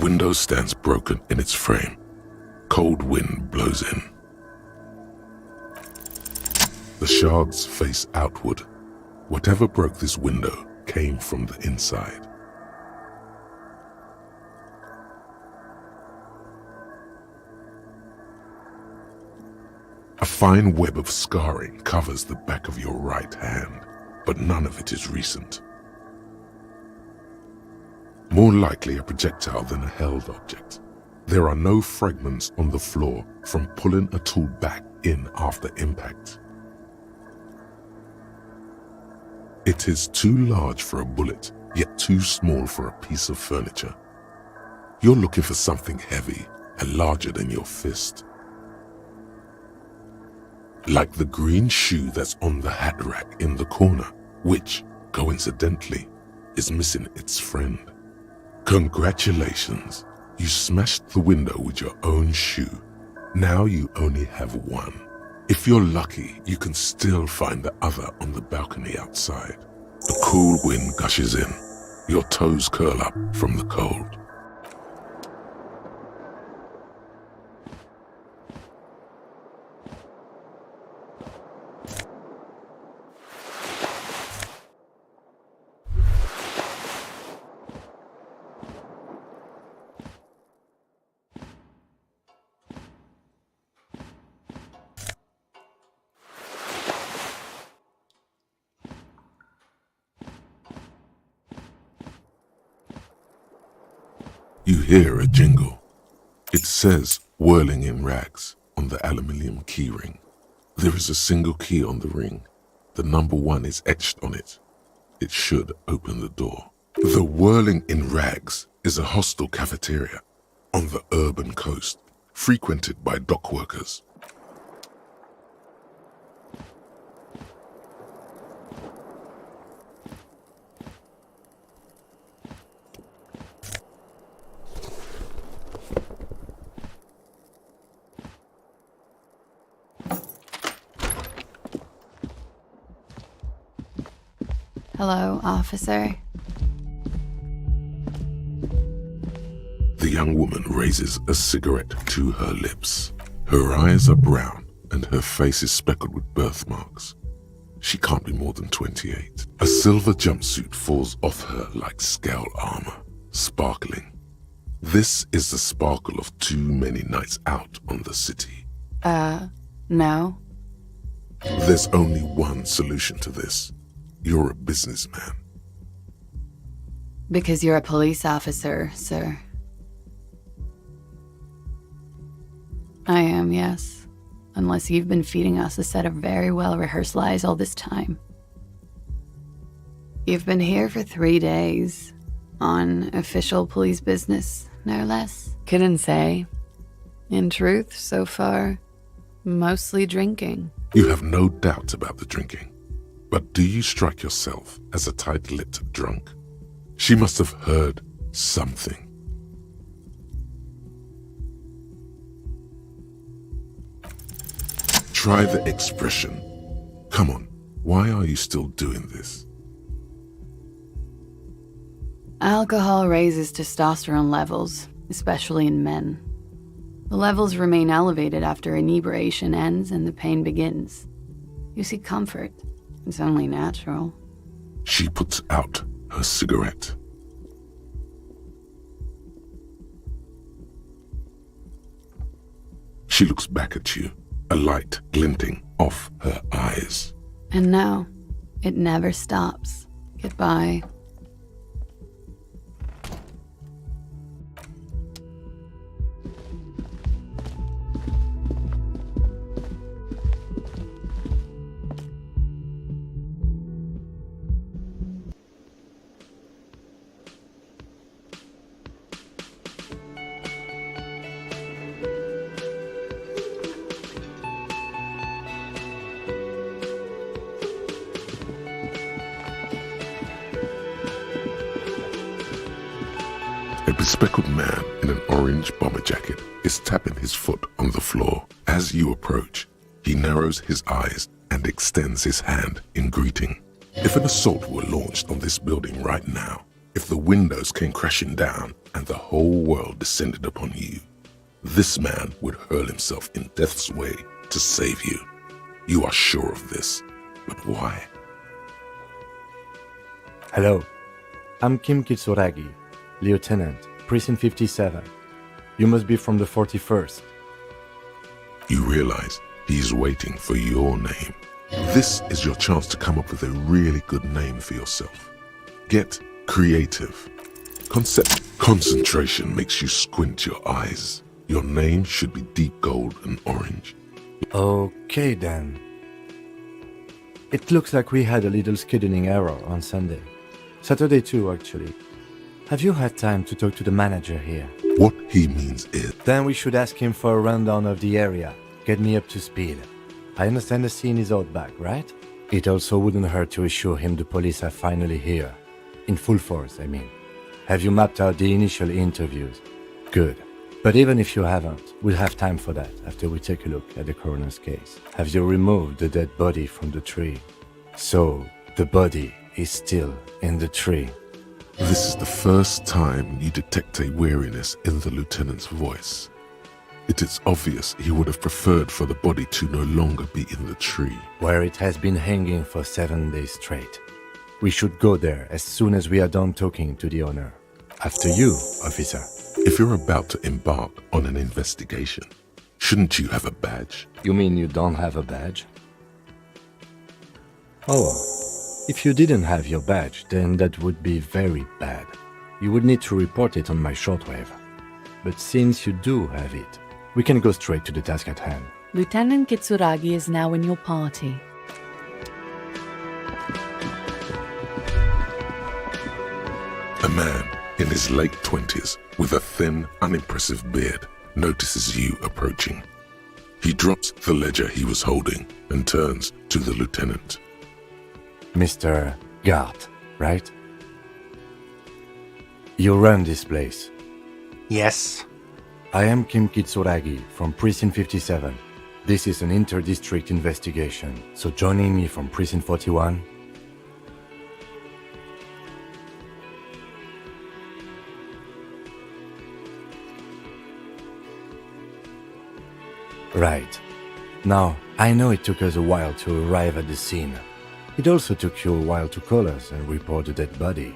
window stands broken in its frame. Cold wind blows in. The shards face outward. Whatever broke this window came from the inside. A fine web of scarring covers the back of your right hand, but none of it is recent. More likely a projectile than a held object. There are no fragments on the floor from pulling a tool back in after impact. It is too large for a bullet, yet too small for a piece of furniture. You're looking for something heavy and larger than your fist. Like the green shoe that's on the hat rack in the corner, which, coincidentally, is missing its friend. Congratulations, you smashed the window with your own shoe. Now you only have one. If you're lucky, you can still find the other on the balcony outside. The cool wind gushes in. Your toes curl up from the cold. You hear a jingle. It says "whirling in rags" on the aluminium key ring. There is a single key on the ring. The number 1 is etched on it. It should open the door. The Whirling in Rags is a hostel cafeteria on the urban coast, frequented by dock workers. Hello, officer. The young woman raises a cigarette to her lips. Her eyes are brown and her face is speckled with birthmarks. She can't be more than 28. A silver jumpsuit falls off her like scale armor, sparkling. This is the sparkle of too many nights out on the city. No. There's only one solution to this. You're a businessman. Because you're a police officer, sir. I am, yes. Unless you've been feeding us a set of very well-rehearsed lies all this time. You've been here for 3 days. On official police business, no less. Couldn't say. In truth, so far, mostly drinking. You have no doubt about the drinking. But do you strike yourself as a tight-lipped drunk? She must have heard something. Try the expression. Come on, why are you still doing this? Alcohol raises testosterone levels, especially in men. The levels remain elevated after inebriation ends and the pain begins. You seek comfort. It's only natural. She puts out her cigarette. She looks back at you, a light glinting off her eyes. And now, it never stops. Goodbye. A bespectacled man in an orange bomber jacket is tapping his foot on the floor. As you approach, he narrows his eyes and extends his hand in greeting. If an assault were launched on this building right now, if the windows came crashing down and the whole world descended upon you, this man would hurl himself in death's way to save you. You are sure of this, but why? Hello, I'm Kim Kitsuragi, Lieutenant, Precinct 57. You must be from the 41st. You realize he's waiting for your name. This is your chance to come up with a really good name for yourself. Get creative. Concentration makes you squint your eyes. Your name should be deep gold and orange. Okay then. It looks like we had a little scheduling error on Sunday. Saturday too, actually. Have you had time to talk to the manager here? What he means is, Then we should ask him for a rundown of the area. Get me up to speed. I understand the scene is out back, right? It also wouldn't hurt to assure him the police are finally here. In full force, I mean. Have you mapped out the initial interviews? Good. But even if you haven't, we'll have time for that after we take a look at the coroner's case. Have you removed the dead body from the tree? So, the body is still in the tree. this is the first time you detect a weariness in the lieutenant's voice. It is obvious he would have preferred for the body to no longer be in the tree. Where it has been hanging for 7 days straight. We should go there as soon as we are done talking to the owner. After you, officer. If you're about to embark on an investigation, shouldn't you have a badge? You mean you don't have a badge? Oh, if you didn't have your badge, then that would be very bad. You would need to report it on my shortwave. But since you do have it, we can go straight to the task at hand. Lieutenant Kitsuragi is now in your party. A man in his late 20s with a thin, unimpressive beard notices you approaching. He drops the ledger he was holding and turns to the lieutenant. Mr. Gart, right? You run this place. Yes. I am Kim Kitsuragi from Precinct 57. This is an inter-district investigation, so joining me from Precinct 41. Right. Now, I know it took us a while to arrive at the scene. It also took you a while to call us and report the dead body.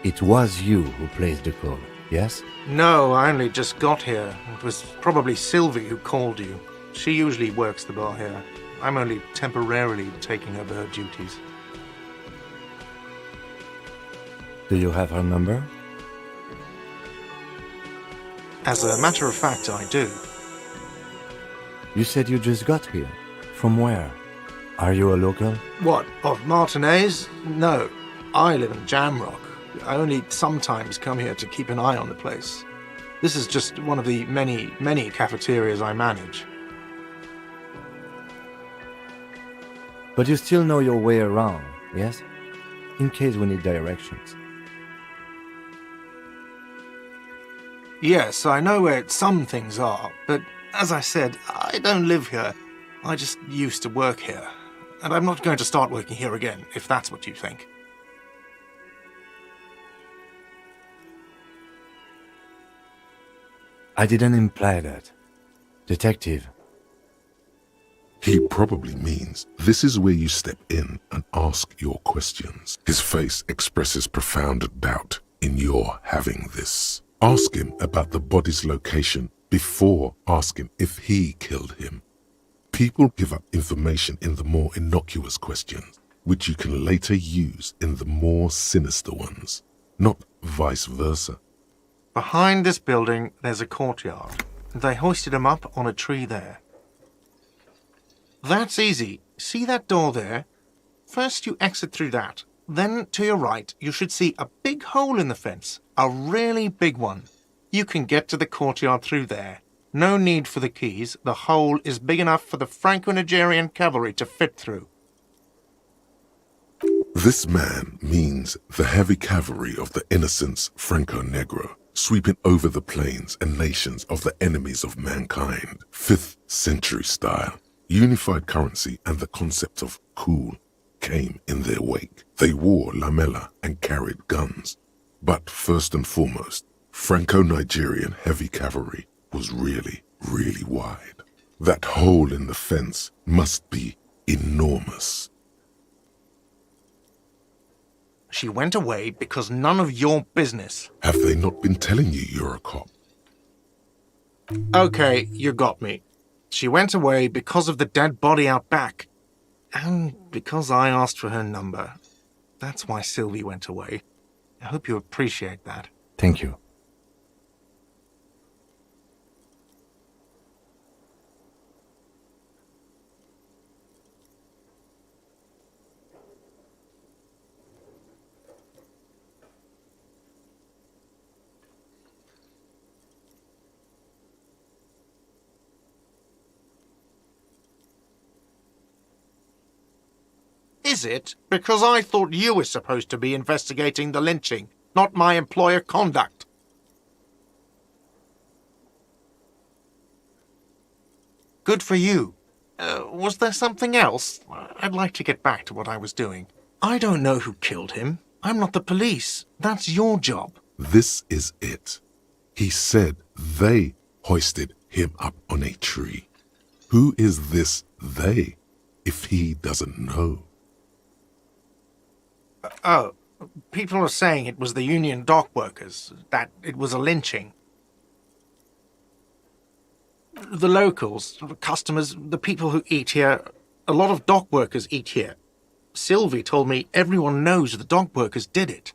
It was you who placed the call, yes? No, I only just got here. It was probably Sylvie who called you. She usually works the bar here. I'm only temporarily taking over her duties. Do you have her number? As a matter of fact, I do. You said you just got here. From where? Are you a local? What, of Martinez? No, I live in Jamrock. I only sometimes come here to keep an eye on the place. This is just one of the many cafeterias I manage. But you still know your way around, yes? In case we need directions. Yes, I know where some things are, but as I said, I don't live here. I just used to work here. And I'm not going to start working here again, if that's what you think. I didn't imply that. Detective. He probably means this is where you step in and ask your questions. His face expresses profound doubt in your having this. Ask him about the body's location before asking if he killed him. People give up information in the more innocuous questions, which you can later use in the more sinister ones, not vice versa. Behind this building, there's a courtyard. They hoisted him up on a tree there. That's easy. See that door there? First you exit through that. Then, to your right, you should see a big hole in the fence. A really big one. You can get to the courtyard through there. No need for the keys. The hole is big enough for the Franco-Nigerian cavalry to fit through. This man means the heavy cavalry of the innocents Franco-Negro, sweeping over the plains and nations of the enemies of mankind. 5th century style, unified currency and the concept of cool. Came in their wake. They wore lamella and carried guns. But first and foremost, Franco-Nigerian heavy cavalry was really, really wide. That hole in the fence must be enormous. She went away because none of your business. Have they not been telling you you're a cop? Okay, you got me. She went away because of the dead body out back. And because I asked for her number. That's why Sylvie went away. I hope you appreciate that. Thank you. Is it? Because I thought you were supposed to be investigating the lynching, not my employer conduct. Good for you. Was there something else? I'd like to get back to what I was doing. I don't know who killed him. I'm not the police. That's your job. This is it. He said they hoisted him up on a tree. Who is this they, if he doesn't know? Oh, people are saying it was the union dock workers, that it was a lynching. The locals, the customers, the people who eat here, a lot of dock workers eat here. Sylvie told me everyone knows the dock workers did it.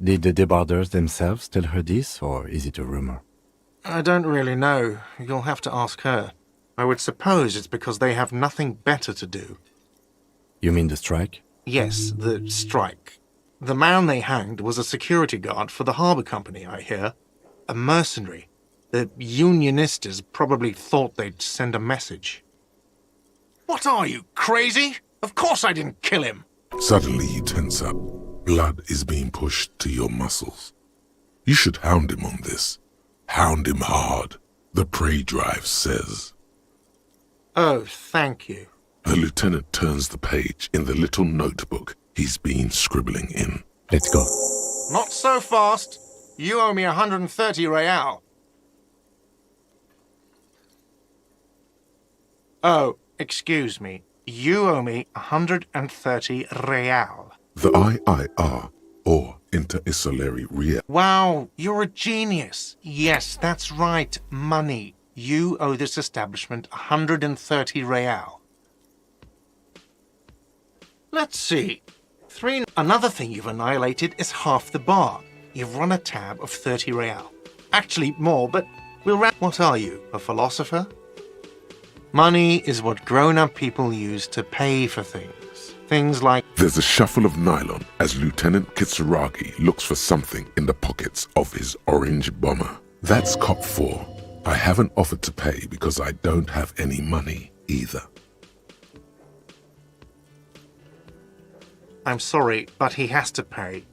Did the debarders themselves tell her this, or is it a rumor? I don't really know. You'll have to ask her. I would suppose it's because they have nothing better to do. You mean the strike? Yes, the strike. The man they hanged was a security guard for the harbour company, I hear. A mercenary. The unionistas probably thought they'd send a message. What are you, crazy? Of course I didn't kill him! Suddenly you tense up. Blood is being pushed to your muscles. You should hound him on this. Hound him hard, the prey drive says. Oh, thank you. The lieutenant turns the page in the little notebook he's been scribbling in. Let's go. Not so fast. You owe me 130 real. Oh, excuse me. You owe me 130 real. The IIR, or Inter-Isolary Real. Wow, you're a genius. Yes, that's right. Money. You owe this establishment 130 real. Let's see. Another thing you've annihilated is half the bar. You've run a tab of 30 real. Actually, more, but we'll What are you, a philosopher? Money is what grown-up people use to pay for things. Things like... There's a shuffle of nylon as Lieutenant Kitsuragi looks for something in the pockets of his orange bomber. That's cop 4. I haven't offered to pay because I don't have any money either. I'm sorry, but he has to pay.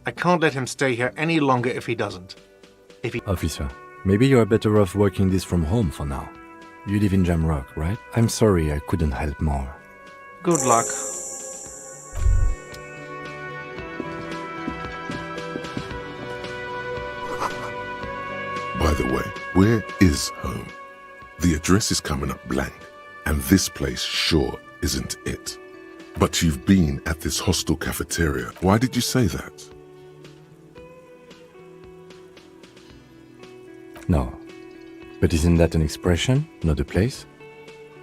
I can't let him stay here any longer if he doesn't. Officer, maybe you're better off working this from home for now. You live in Jamrock, right? I'm sorry I couldn't help more. Good luck. By the way, where is home? The address is coming up blank, and this place sure isn't it. But you've been at this hostel cafeteria. Why did you say that? No. But isn't that an expression, not a place?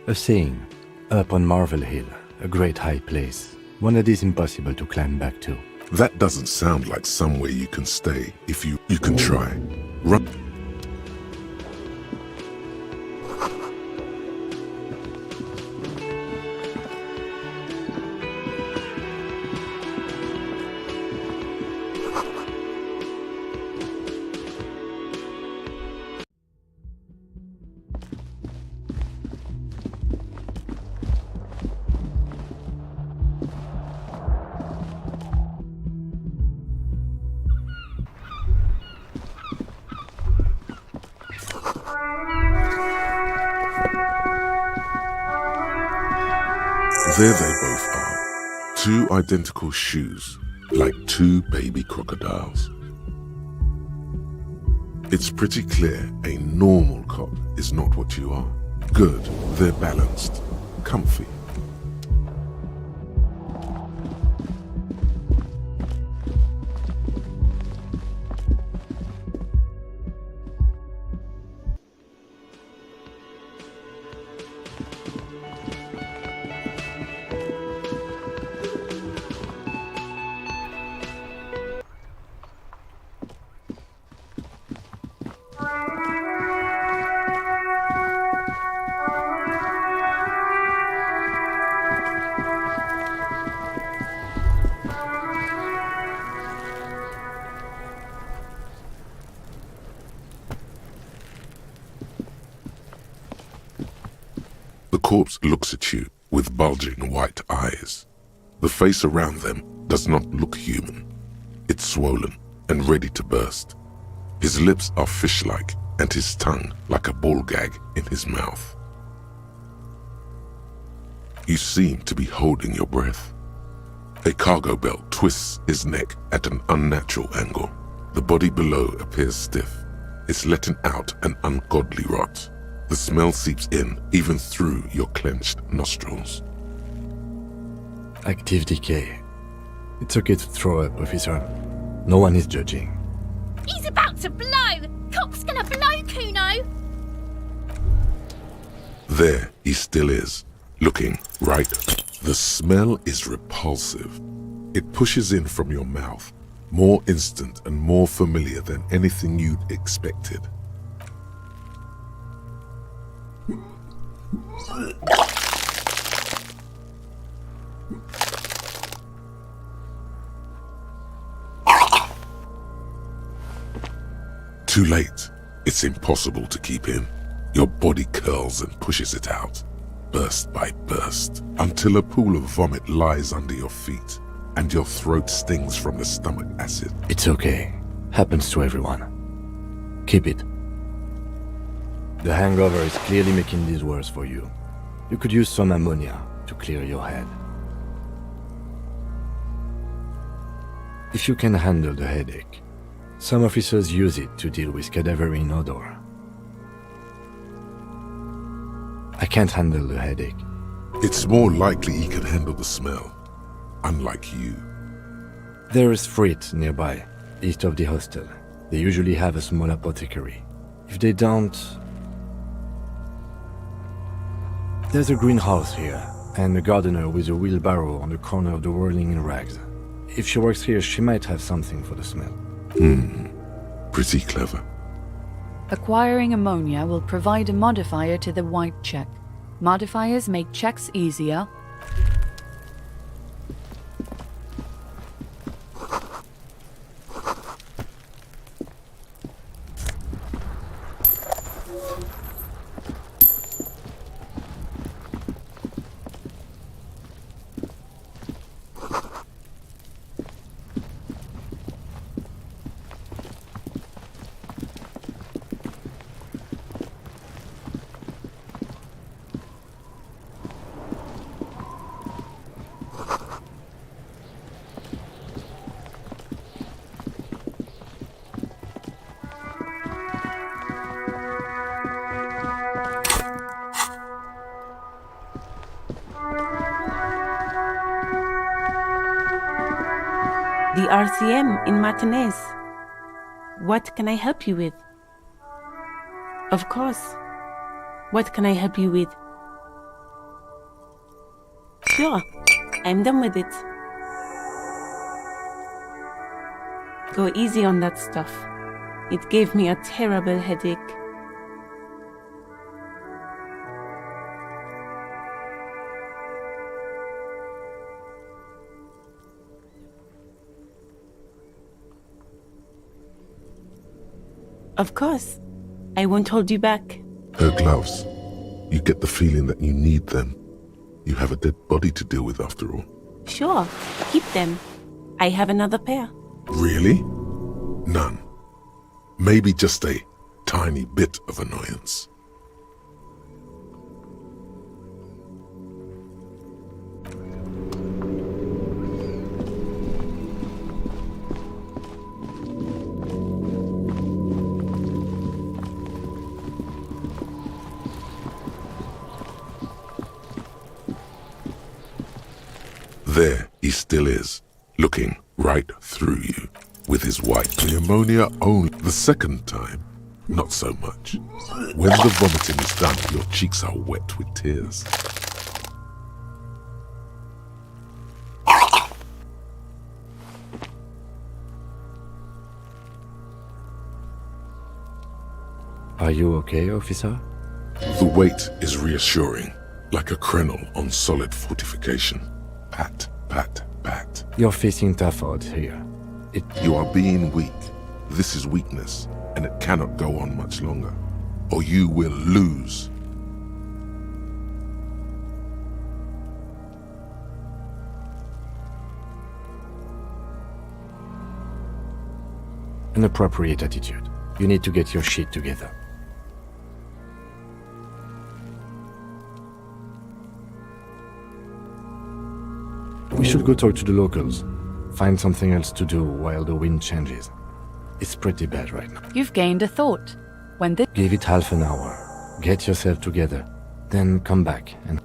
A saying, up on Marvel Hill, a great high place, one that is impossible to climb back to. That doesn't sound like somewhere you can stay if you can try. Run. There they both are. Two identical shoes, like two baby crocodiles. It's pretty clear a normal cop is not what you are. Good, they're balanced, comfy. The corpse looks at you with bulging white eyes. The face around them does not look human. It's swollen and ready to burst. His lips are fish-like and his tongue like a ball gag in his mouth. You seem to be holding your breath. A cargo belt twists his neck at an unnatural angle. The body below appears stiff. It's letting out an ungodly rot. The smell seeps in, even through your clenched nostrils. Active decay. It's okay to throw up, officer. No one is judging. He's about to blow! Cock's gonna blow, Kuno! There he still is, looking right. The smell is repulsive. It pushes in from your mouth, more instant and more familiar than anything you'd expected. Too late. It's impossible to keep in. Your body curls and pushes it out, burst by burst, until a pool of vomit lies under your feet and your throat stings from the stomach acid. It's okay. Happens to everyone. Keep it. The hangover is clearly making this worse for you. You could use some ammonia to clear your head. If you can handle the headache, some officers use it to deal with cadaverine odor. I can't handle the headache. It's more likely he can handle the smell, unlike you. There is Frit nearby, east of the hostel. They usually have a small apothecary. If they don't... There's a greenhouse here, and a gardener with a wheelbarrow on the corner of the whirling in rags. If she works here, she might have something for the smell. Pretty clever. Acquiring ammonia will provide a modifier to the white check. Modifiers make checks easier. The RCM in Martinez. What can I help you with? Of course. What can I help you with? Sure, I'm done with it. Go easy on that stuff. It gave me a terrible headache. Of course. I won't hold you back. Her gloves. You get the feeling that you need them. You have a dead body to deal with after all. Sure, keep them. I have another pair. Really? None. Maybe just a tiny bit of annoyance. There he still is, looking right through you, with his white. The ammonia only. The second time, not so much. When the vomiting is done, your cheeks are wet with tears. Are you okay, officer? The weight is reassuring, like a crenel on solid fortification. Pat, pat, pat. You're facing tough odds here. You are being weak. This is weakness, and it cannot go on much longer, or you will lose. An appropriate attitude. You need to get your shit together. We should go talk to the locals. Find something else to do while the wind changes. It's pretty bad right now. You've gained a thought. When this Give it half an hour. Get yourself together. Then come back and...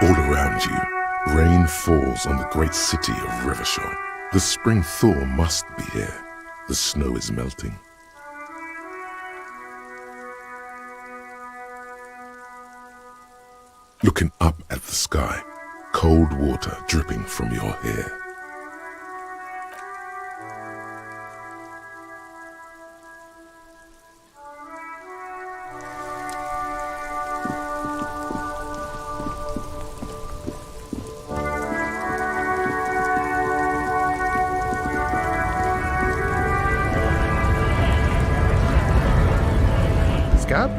All around you, rain falls on the great city of Revachol. The spring thaw must be here. The snow is melting. Looking up at the sky, cold water dripping from your hair. Scab?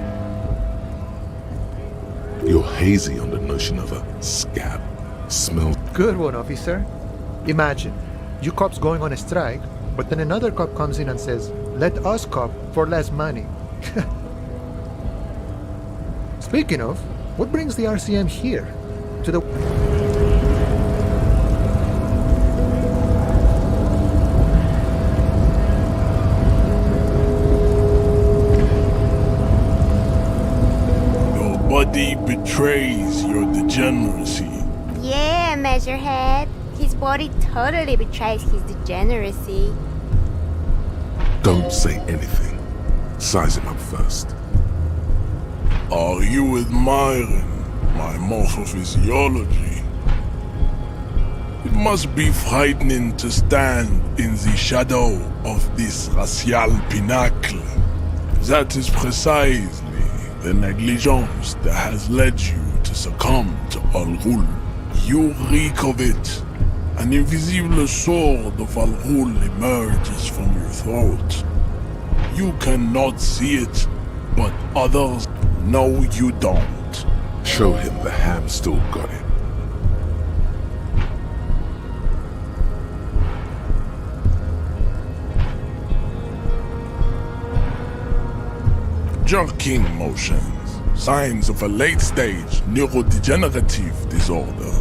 You're hazy on the notion of a scab. Smell. Good one, officer. Imagine, you cops going on a strike, but then another cop comes in and says, let us cop for less money. Speaking of, what brings the RCM here? To the... Body betrays your degeneracy. Yeah, Measurehead. His body totally betrays his degeneracy. Don't say anything. Size him up first. Are you admiring my morphophysiology? It must be frightening to stand in the shadow of this racial pinnacle. That is precisely the negligence that has led you to succumb to Al-Ghul. You reek of it. An invisible sword of Al-Ghul emerges from your throat. You cannot see it, but others know you don't. Show him the ham still got it. Jerking motions, signs of a late-stage neurodegenerative disorder.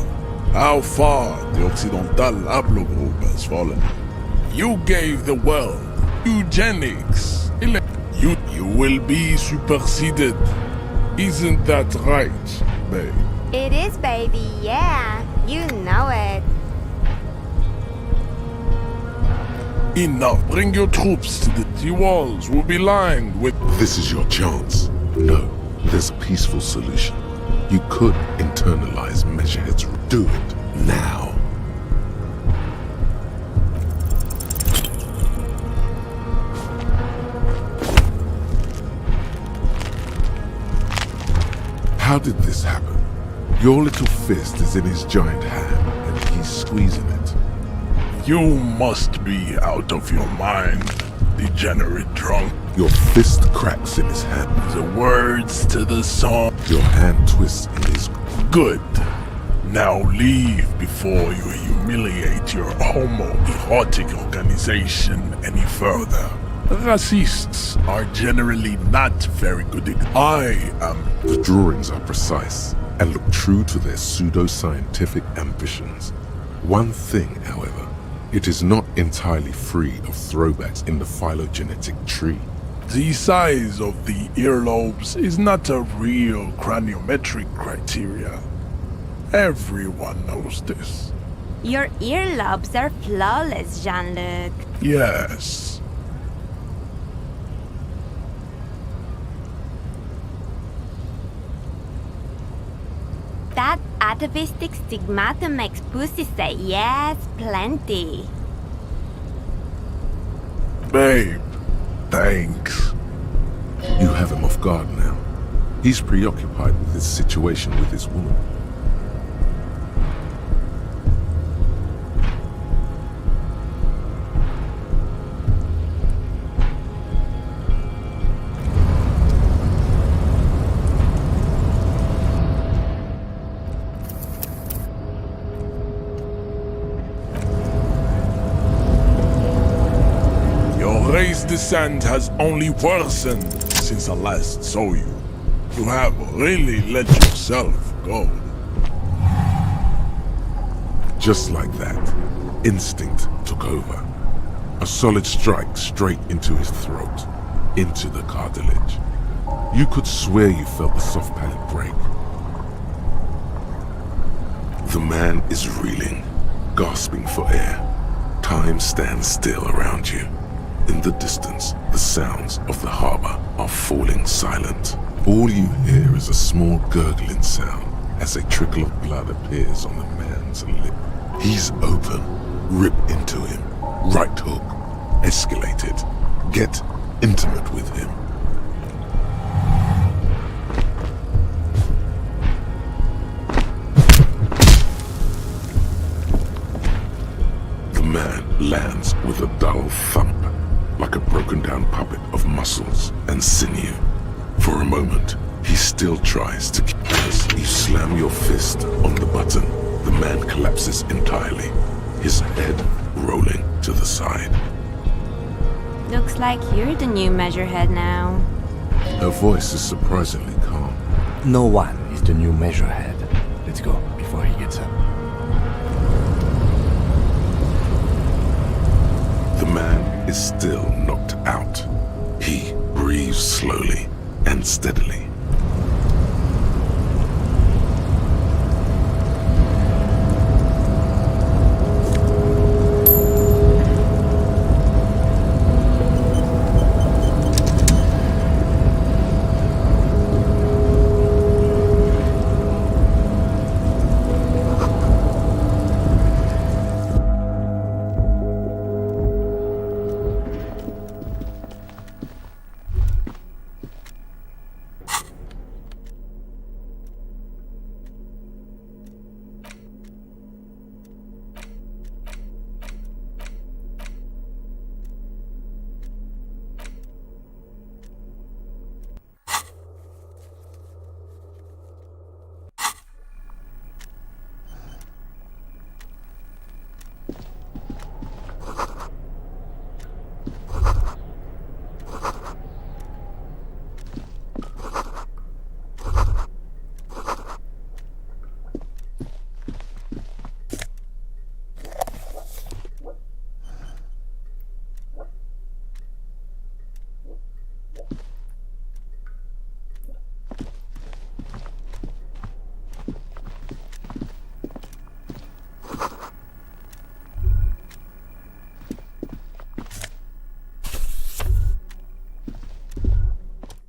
How far the Occidental haplogroup has fallen. You gave the world eugenics. You will be superseded. Isn't that right, babe? It is, baby, yeah. You know it. Enough. Bring your troops to the walls will be lined with... This is your chance. No, there's a peaceful solution. You could internalize Measurehead's. Do it now. How did this happen? Your little fist is in his giant hand, and he's squeezing it. You must be out of your mind, degenerate drunk. Your fist cracks in his hand. The words to the song. Your hand twists in his... Good. Now leave before you humiliate your homoerotic organization any further. Racists are generally not very good at... I am... The drawings are precise and look true to their pseudo-scientific ambitions. One thing, however, It is not entirely free of throwbacks in the phylogenetic tree. The size of the earlobes is not a real craniometric criteria. Everyone knows this. Your earlobes are flawless, Jean-Luc. Yes. That atavistic stigmatum makes pussy say yes, plenty. Babe, thanks. You have him off guard now. He's preoccupied with his situation with his woman. Race descent has only worsened since I last saw you. You have really let yourself go. Just like that, instinct took over. A solid strike straight into his throat, into the cartilage. You could swear you felt the soft palate break. The man is reeling, gasping for air. Time stands still around you. In the distance, the sounds of the harbor are falling silent. All you hear is a small gurgling sound as a trickle of blood appears on the man's lip. He's open. Rip into him. Right hook. Escalate it. Get intimate with him. The man lands with a dull thump, like a broken down puppet of muscles and sinew. For a moment, he still tries to keep as you slam your fist on the button. The man collapses entirely, his head rolling to the side. Looks like you're the new measurehead now. Her voice is surprisingly calm. No one is the new measurehead. Let's go before he gets up. The man is still knocked out. He breathes slowly and steadily.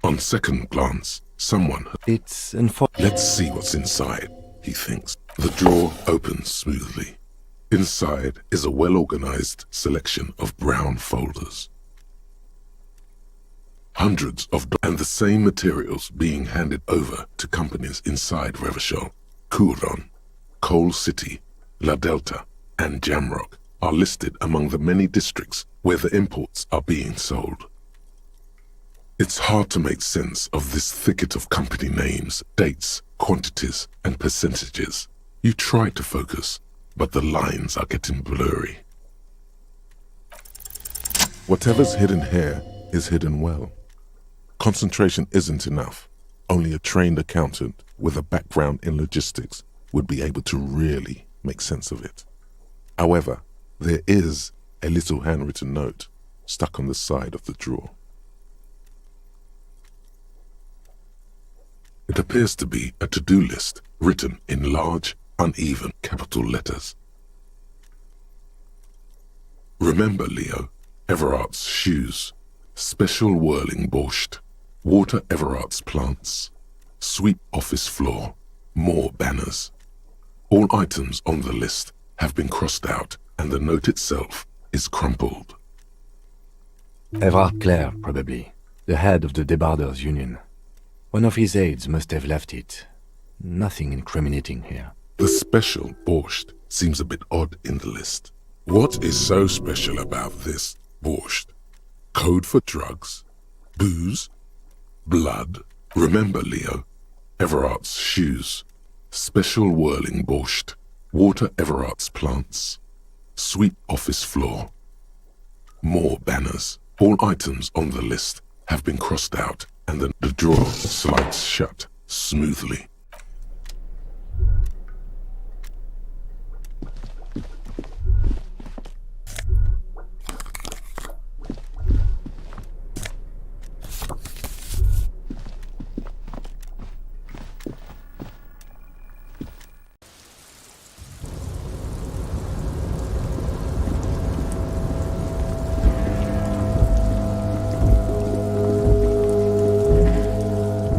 On second glance, someone... It's Let's see what's inside, he thinks. The drawer opens smoothly. Inside is a well-organized selection of brown folders. Hundreds of and the same materials being handed over to companies inside Revachol. Couron, Coal City, La Delta, and Jamrock are listed among the many districts where the imports are being sold. It's hard to make sense of this thicket of company names, dates, quantities, and percentages. You try to focus, but the lines are getting blurry. Whatever's hidden here is hidden well. Concentration isn't enough. Only a trained accountant with a background in logistics would be able to really make sense of it. However, There is a little handwritten note stuck on the side of the drawer. It appears to be a to-do list written in large, uneven capital letters. Remember, Leo, Everard's shoes, special whirling borscht, water Everard's plants, sweep office floor, more banners. All items on the list have been crossed out and the note itself is crumpled. Everard Clare, probably, the head of the Debarders Union. One of his aides must have left it. Nothing incriminating here. The special borscht seems a bit odd in the list. What is so special about this borscht? Code for drugs? Booze? Blood? Remember, Leo, Everard's shoes, special whirling borscht, water Everard's plants, sweep office floor, more banners. All items on the list have been crossed out and the drawer slides shut smoothly.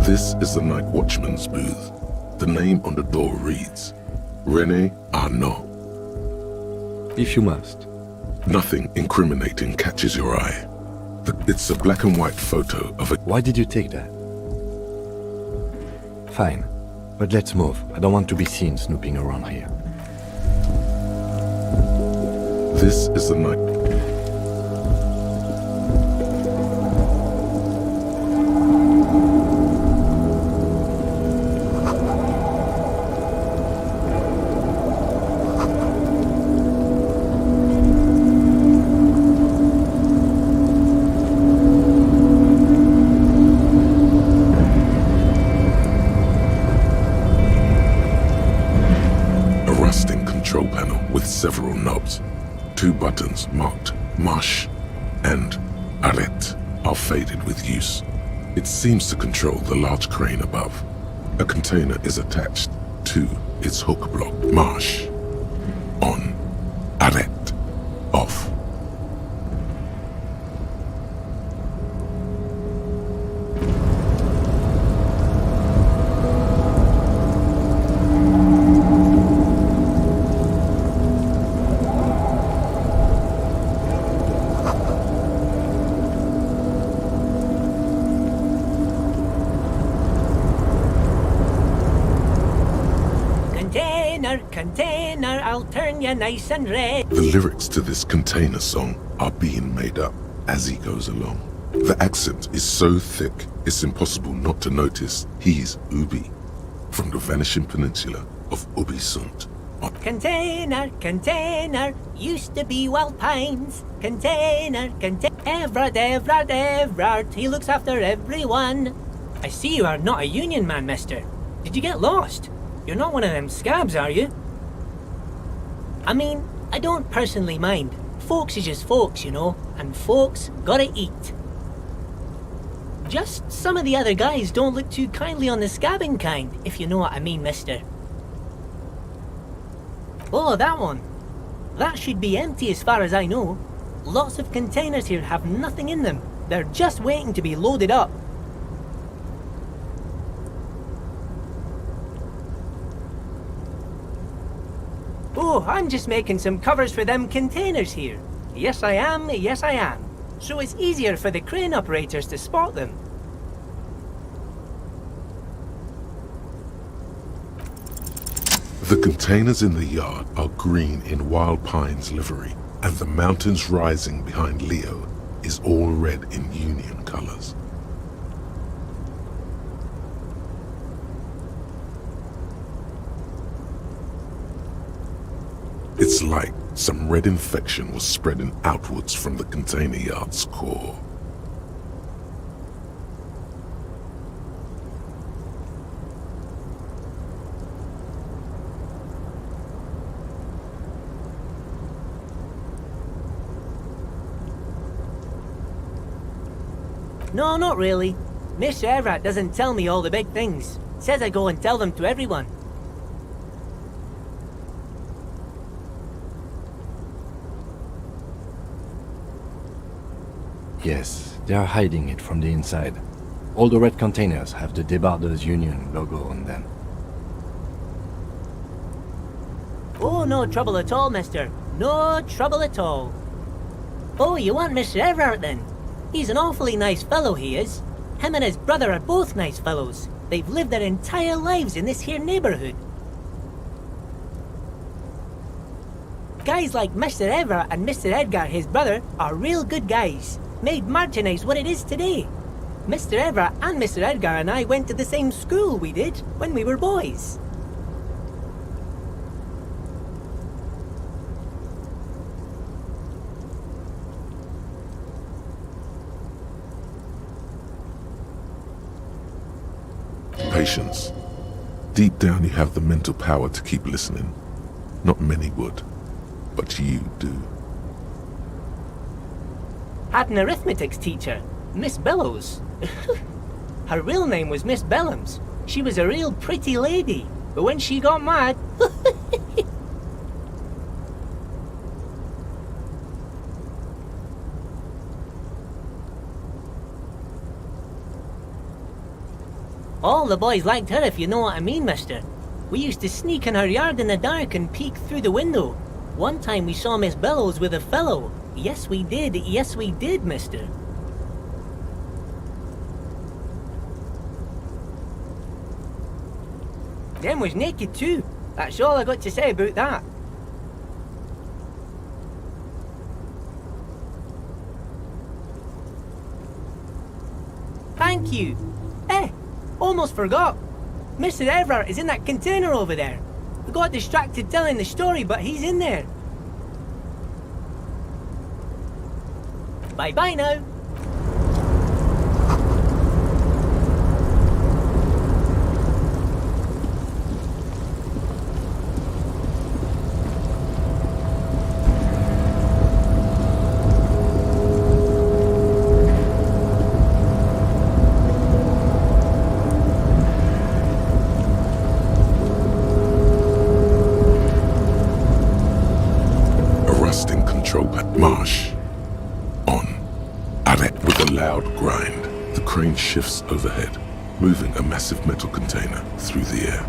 This is the night watchman's booth. The name on the door reads, René Arnaud. If you must. Nothing incriminating catches your eye. It's a black and white photo of a... Why did you take that? Fine, but let's move. I don't want to be seen snooping around here. This is the night... control panel with several knobs. 2 buttons marked Marche and Arrête are faded with use. It seems to control the large crane above. A container is attached to its hook block. Marche. On. Arrête. Off. Container, I'll turn you nice and red. The lyrics to this container song are being made up as he goes along. The accent is so thick, it's impossible not to notice he's Ubi, from the vanishing peninsula of Ubisund. Container, used to be Wild Pines. Container, Everard, he looks after everyone. I see you are not a union man, mister. Did you get lost? You're not one of them scabs, are you? I mean, I don't personally mind. Folks is just folks, you know, and folks gotta eat. Just some of the other guys don't look too kindly on the scabbing kind, if you know what I mean, mister. Oh, that one. That should be empty as far as I know. Lots of containers here have nothing in them. They're just waiting to be loaded up. Oh, I'm just making some covers for them containers here. Yes I am. So it's easier for the crane operators to spot them. The containers in the yard are green in Wild Pines livery, and the mountains rising behind Leo is all red in Union colors. It's like some red infection was spreading outwards from the container yard's core. No, not really. Mr. Everett doesn't tell me all the big things. Says I go and tell them to everyone. Yes, they are hiding it from the inside. All the red containers have the Debarders Union logo on them. Oh, no trouble at all, mister. No trouble at all. Oh, you want Mr. Everett then? He's an awfully nice fellow, he is. Him and his brother are both nice fellows. They've lived their entire lives in this here neighbourhood. Guys like Mr. Everett and Mr. Edgar, his brother, are real good guys. Made Martinez what it is today. Mr. Everett and Mr. Edgar and I went to the same school, we did, when we were boys. Patience. Deep down you have the mental power to keep listening. Not many would, but you do. Had an arithmetics teacher, Miss Bellows. Her real name was Miss Bellams. She was a real pretty lady, but when she got mad... All the boys liked her, if you know what I mean, mister. We used to sneak in her yard in the dark and peek through the window. One time we saw Miss Bellows with a fellow. Yes, we did, mister. Them was naked too. That's all I got to say about that. Thank you. Almost forgot. Mr. Everett is in that container over there. We got distracted telling the story, but he's in there. Bye-bye now. Marsh. On. At it with a loud grind. The crane shifts overhead, moving a massive metal container through the air.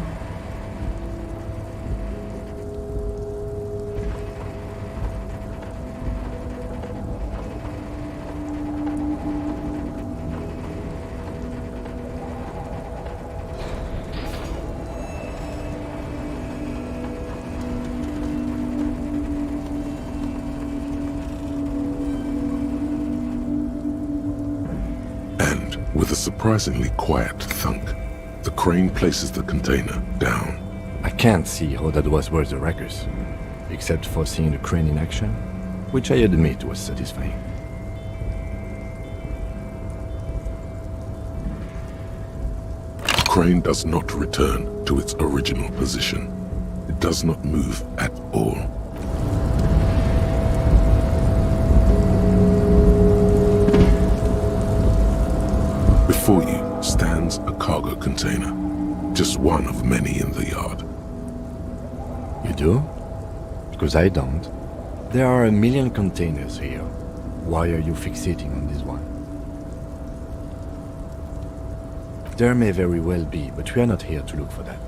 With a surprisingly quiet thunk, the crane places the container down. I can't see how that was worth the wreckers, except for seeing the crane in action, which I admit was satisfying. The crane does not return to its original position. It does not move at all. Before you stands a cargo container, just one of many in the yard. You do? Because I don't. There are a million containers here. Why are you fixating on this one? There may very well be, but we are not here to look for that.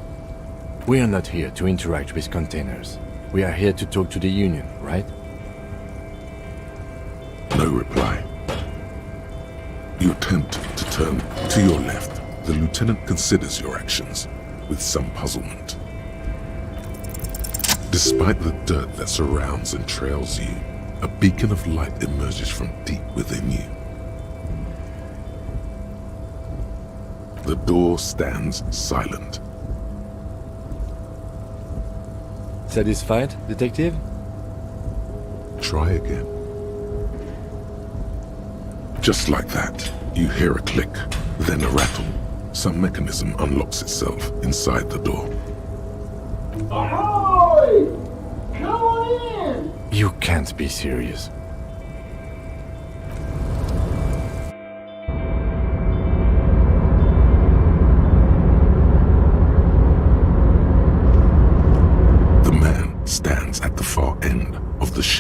We are not here to interact with containers. We are here to talk to the Union, right? No reply. You attempt to turn to your left. The lieutenant considers your actions with some puzzlement. Despite the dirt that surrounds and trails you, a beacon of light emerges from deep within you. The door stands silent. Satisfied, detective? Try again. Just like that, you hear a click, then a rattle. Some mechanism unlocks itself inside the door. Ahoy! Come on in! You can't be serious.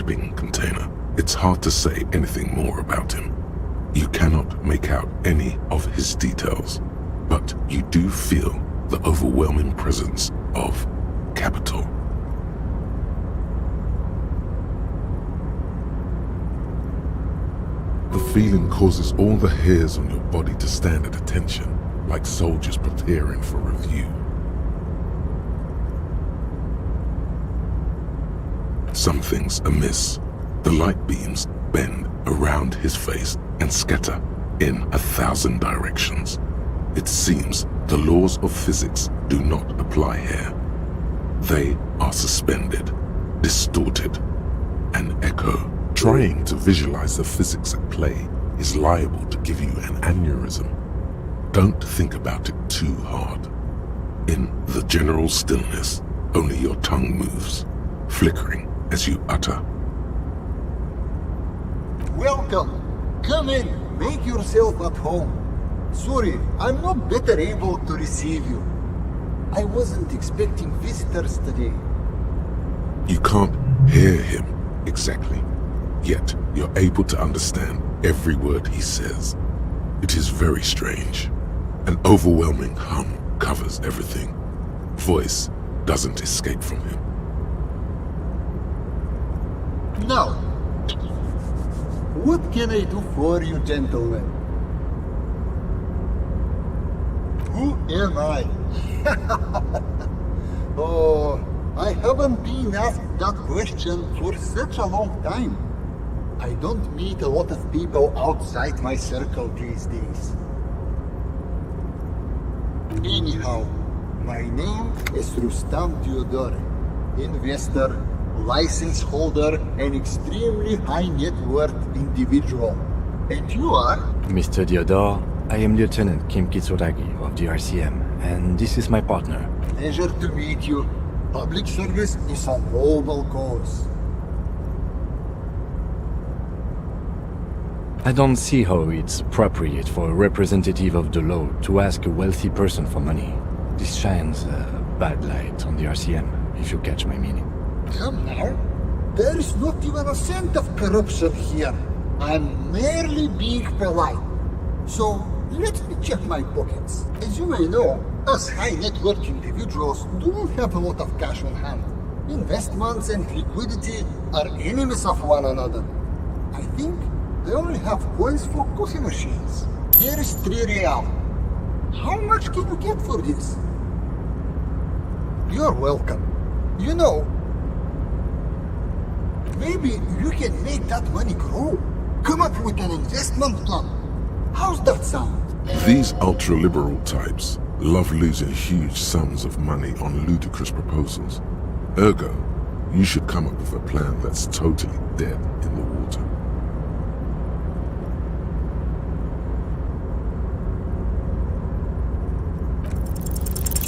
shipping container. It's hard to say anything more about him. You cannot make out any of his details, but you do feel the overwhelming presence of capital. The feeling causes all the hairs on your body to stand at attention, like soldiers preparing for review. Something's amiss. The light beams bend around his face and scatter in 1,000 directions. It seems the laws of physics do not apply here. They are suspended, distorted, and echo. Trying to visualize the physics at play is liable to give you an aneurysm. Don't think about it too hard. In the general stillness, only your tongue moves, flickering as you utter. Welcome. Come in. Make yourself at home. Sorry, I'm not better able to receive you. I wasn't expecting visitors today. You can't hear him exactly, yet you're able to understand every word he says. It is very strange. An overwhelming hum covers everything. Voice doesn't escape from him. Now, what can I do for you, gentlemen? Who am I? Oh, I haven't been asked that question for such a long time. I don't meet a lot of people outside my circle these days. Anyhow, my name is Rustam Theodore, investor, license holder, and extremely high net worth individual. And you are? Mr. Theodore, I am Lieutenant Kim Kitsuragi of the RCM, and this is my partner. Pleasure to meet you. Public service is a noble cause. I don't see how it's appropriate for a representative of the law to ask a wealthy person for money. This shines a bad light on the RCM, if you catch my meaning. Come now. There is not even a cent of corruption here. I'm merely being polite. So, let me check my pockets. As you may know, us high net worth individuals do not have a lot of cash on hand. Investments and liquidity are enemies of one another. I think they only have coins for coffee machines. Here is 3 real. How much can you get for this? You're welcome. You know, maybe you can make that money grow. Come up with an investment plan. How's that sound? These ultra-liberal types love losing huge sums of money on ludicrous proposals. Ergo, you should come up with a plan that's totally dead in the water.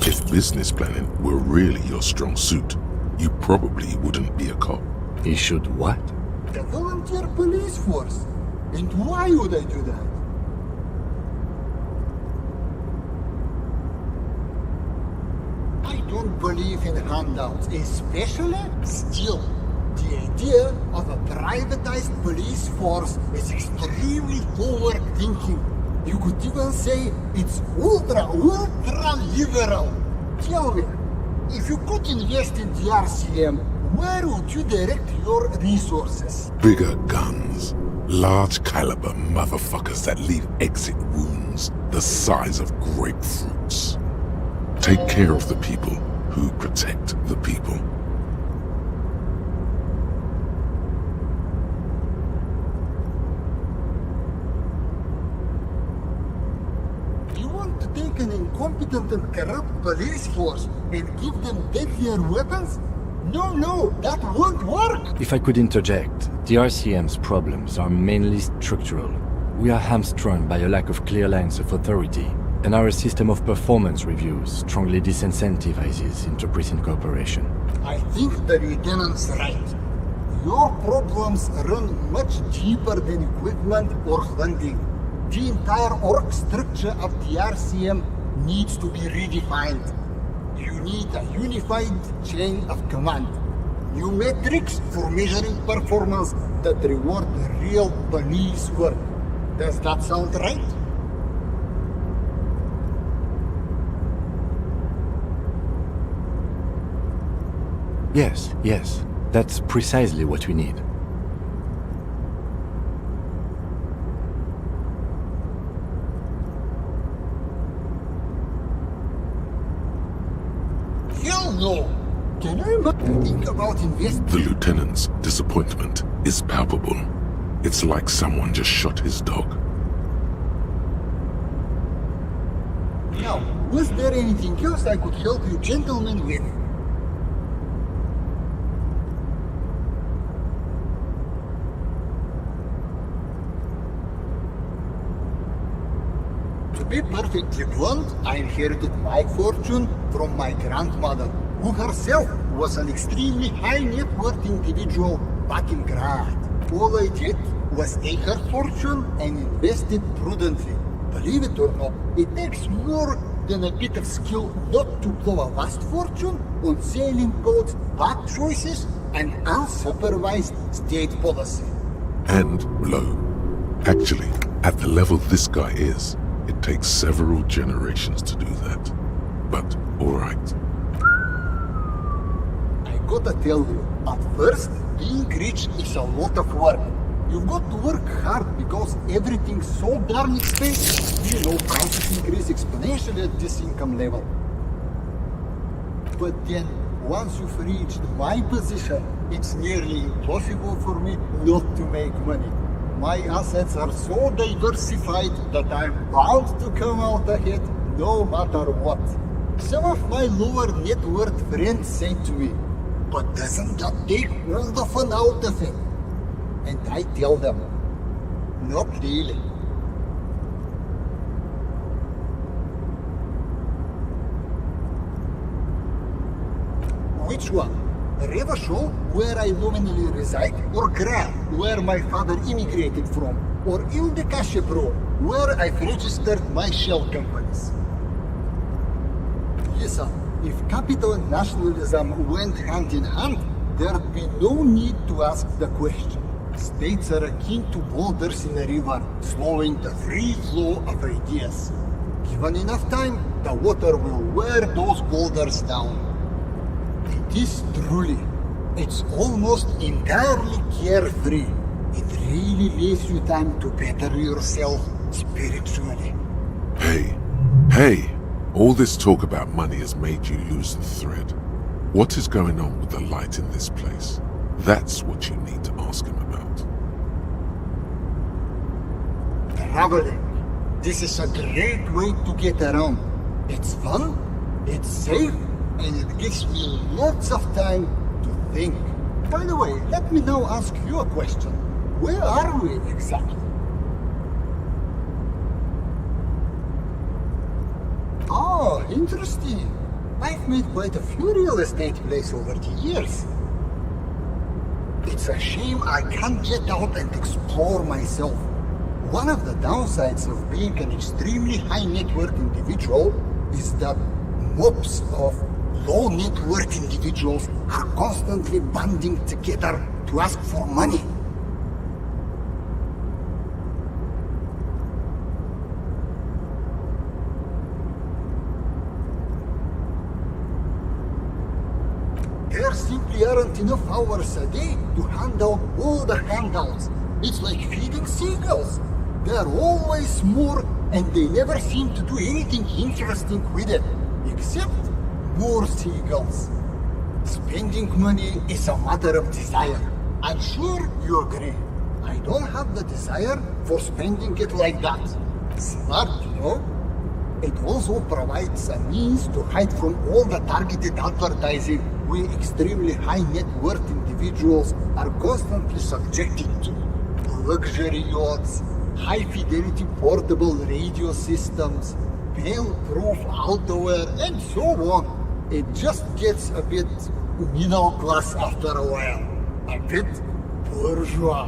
If business planning were really your strong suit, you probably wouldn't be a cop. He should what? The volunteer police force. And why would I do that? I don't believe in handouts, especially still. The idea of a privatized police force is extremely forward thinking. You could even say it's ultra liberal. Tell me, if you could invest in the RCM, where would you direct your resources? Bigger guns. Large caliber motherfuckers that leave exit wounds the size of grapefruits. Take care of the people who protect the people. You want to take an incompetent and corrupt police force and give them deadlier weapons? No, that won't work! If I could interject, the RCM's problems are mainly structural. We are hamstrung by a lack of clear lines of authority, and our system of performance reviews strongly disincentivizes inter-precinct cooperation. I think the lieutenant's right. Your problems run much deeper than equipment or funding. The entire org structure of the RCM needs to be redefined. You need a unified chain of command. new metrics for measuring performance that reward real police work. Does that sound right? Yes, that's precisely what we need. Hell no! Can you not think about investing? The lieutenant's disappointment is palpable. It's like someone just shot his dog. Now, was there anything else I could help you gentlemen with? To be perfectly blunt, I inherited my fortune from my grandmother, who herself was an extremely high net worth individual back in Grad. All I did was take her fortune and invest it prudently. Believe it or not, it takes more than a bit of skill not to blow a vast fortune on sailing boats, bad choices, and unsupervised state policy. And blow. Actually, at the level this guy is, it takes several generations to do that. But, alright. I gotta tell you, at first, being rich is a lot of work. You've got to work hard because everything's so darn expensive. You know, prices increase exponentially at this income level. But then, once you've reached my position, it's nearly impossible for me not to make money. My assets are so diversified that I'm bound to come out ahead no matter what. Some of my lower net worth friends say to me, "But doesn't that take all the fun out of it?" And I tell them, not really. Which one? Revachol, where I nominally reside, or Grad, where my father immigrated from, or Ildekashepro, where I've registered my shell companies? Listen, if capital and nationalism went hand in hand, there'd be no need to ask the question. States are akin to boulders in a river, slowing the free flow of ideas. Given enough time, the water will wear those boulders down. It is truly, it's almost entirely carefree. It really leaves you time to better yourself spiritually. Hey! All this talk about money has made you lose the thread. What is going on with the light in this place? That's what you need to ask him about. Traveling. This is a great way to get around. It's fun, it's safe, and it gives me lots of time to think. By the way, let me now ask you a question. Where are we exactly? Oh, interesting. I've made quite a few real estate plays over the years. It's a shame I can't get out and explore myself. One of the downsides of being an extremely high net worth individual is that mobs of low net worth individuals are constantly banding together to ask for money. There simply aren't enough hours a day to hand out all the handouts. It's like feeding seagulls. There are always more, and they never seem to do anything interesting with it, except more seagulls. Spending money is a matter of desire. I'm sure you agree. I don't have the desire for spending it like that. Smart, you know? It also provides a means to hide from all the targeted advertising we extremely high net worth individuals are constantly subjected to. Luxury yachts, high fidelity portable radio systems, fail-proof outerwear, and so on. It just gets a bit middle class after a while. A bit bourgeois.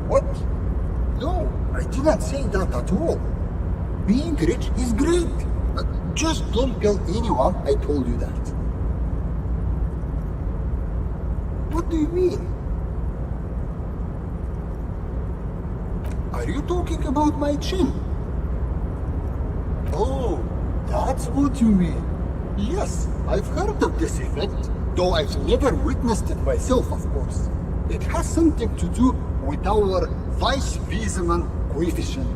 What? No, I didn't do not say that at all. Being rich is great. Just don't tell anyone I told you that. What do you mean? Are you talking about my chin? Oh, that's what you mean. Yes, I've heard of this effect, though I've never witnessed it myself, of course. It has something to do with our Weiss-Wiesemann coefficient.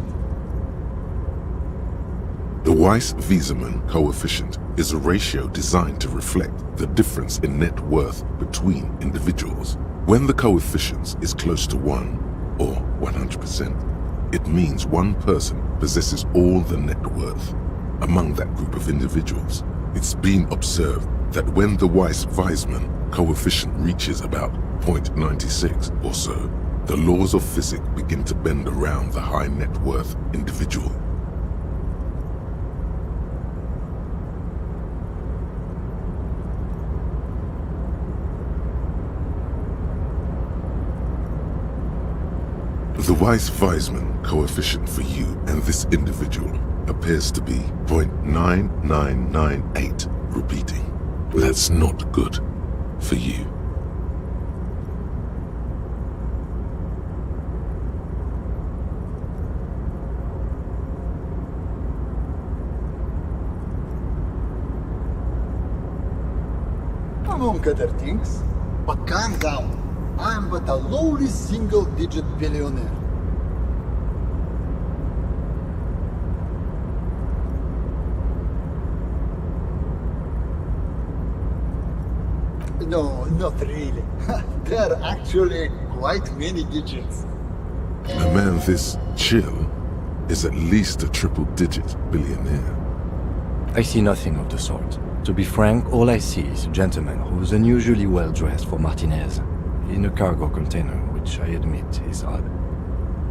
The Weiss-Wiesemann coefficient is a ratio designed to reflect the difference in net worth between individuals. When the coefficient is close to 1, or 100%, it means one person possesses all the net worth. Among that group of individuals, it's been observed that when the Weiss-Wiesemann coefficient reaches about 0.96 or so, the laws of physics begin to bend around the high net worth individual. The Weiss-Wiesemann coefficient for you and this individual appears to be 0.9998, repeating. That's not good for you. Among other things. But calm down. I am but a lowly single-digit billionaire. No, not really. There are actually quite many digits. A man this chill is at least a triple-digit billionaire. I see nothing of the sort. To be frank, all I see is a gentleman who's unusually well dressed for Martinez, in a cargo container, which I admit is odd.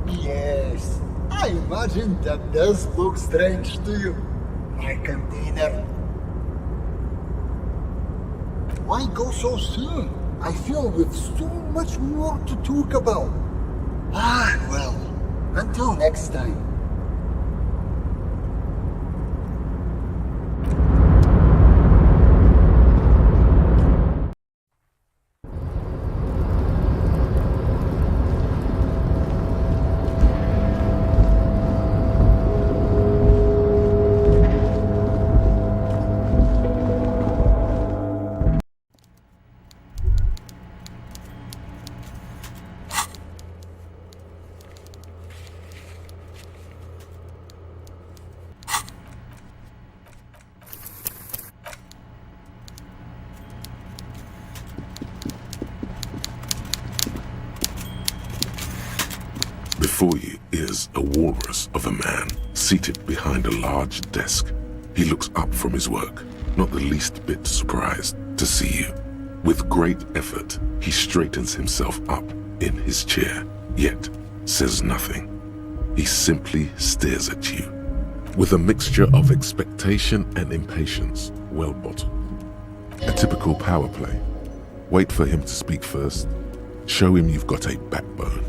Yes, I imagine that does look strange to you. My container. Why go so soon? I feel we've so much more to talk about. Well, until next time. Before you is a walrus of a man seated behind a large desk. He looks up from his work, not the least bit surprised to see you. With great effort, he straightens himself up in his chair, yet says nothing. He simply stares at you, with a mixture of expectation and impatience, well bottled. A typical power play. Wait for him to speak first. Show him you've got a backbone.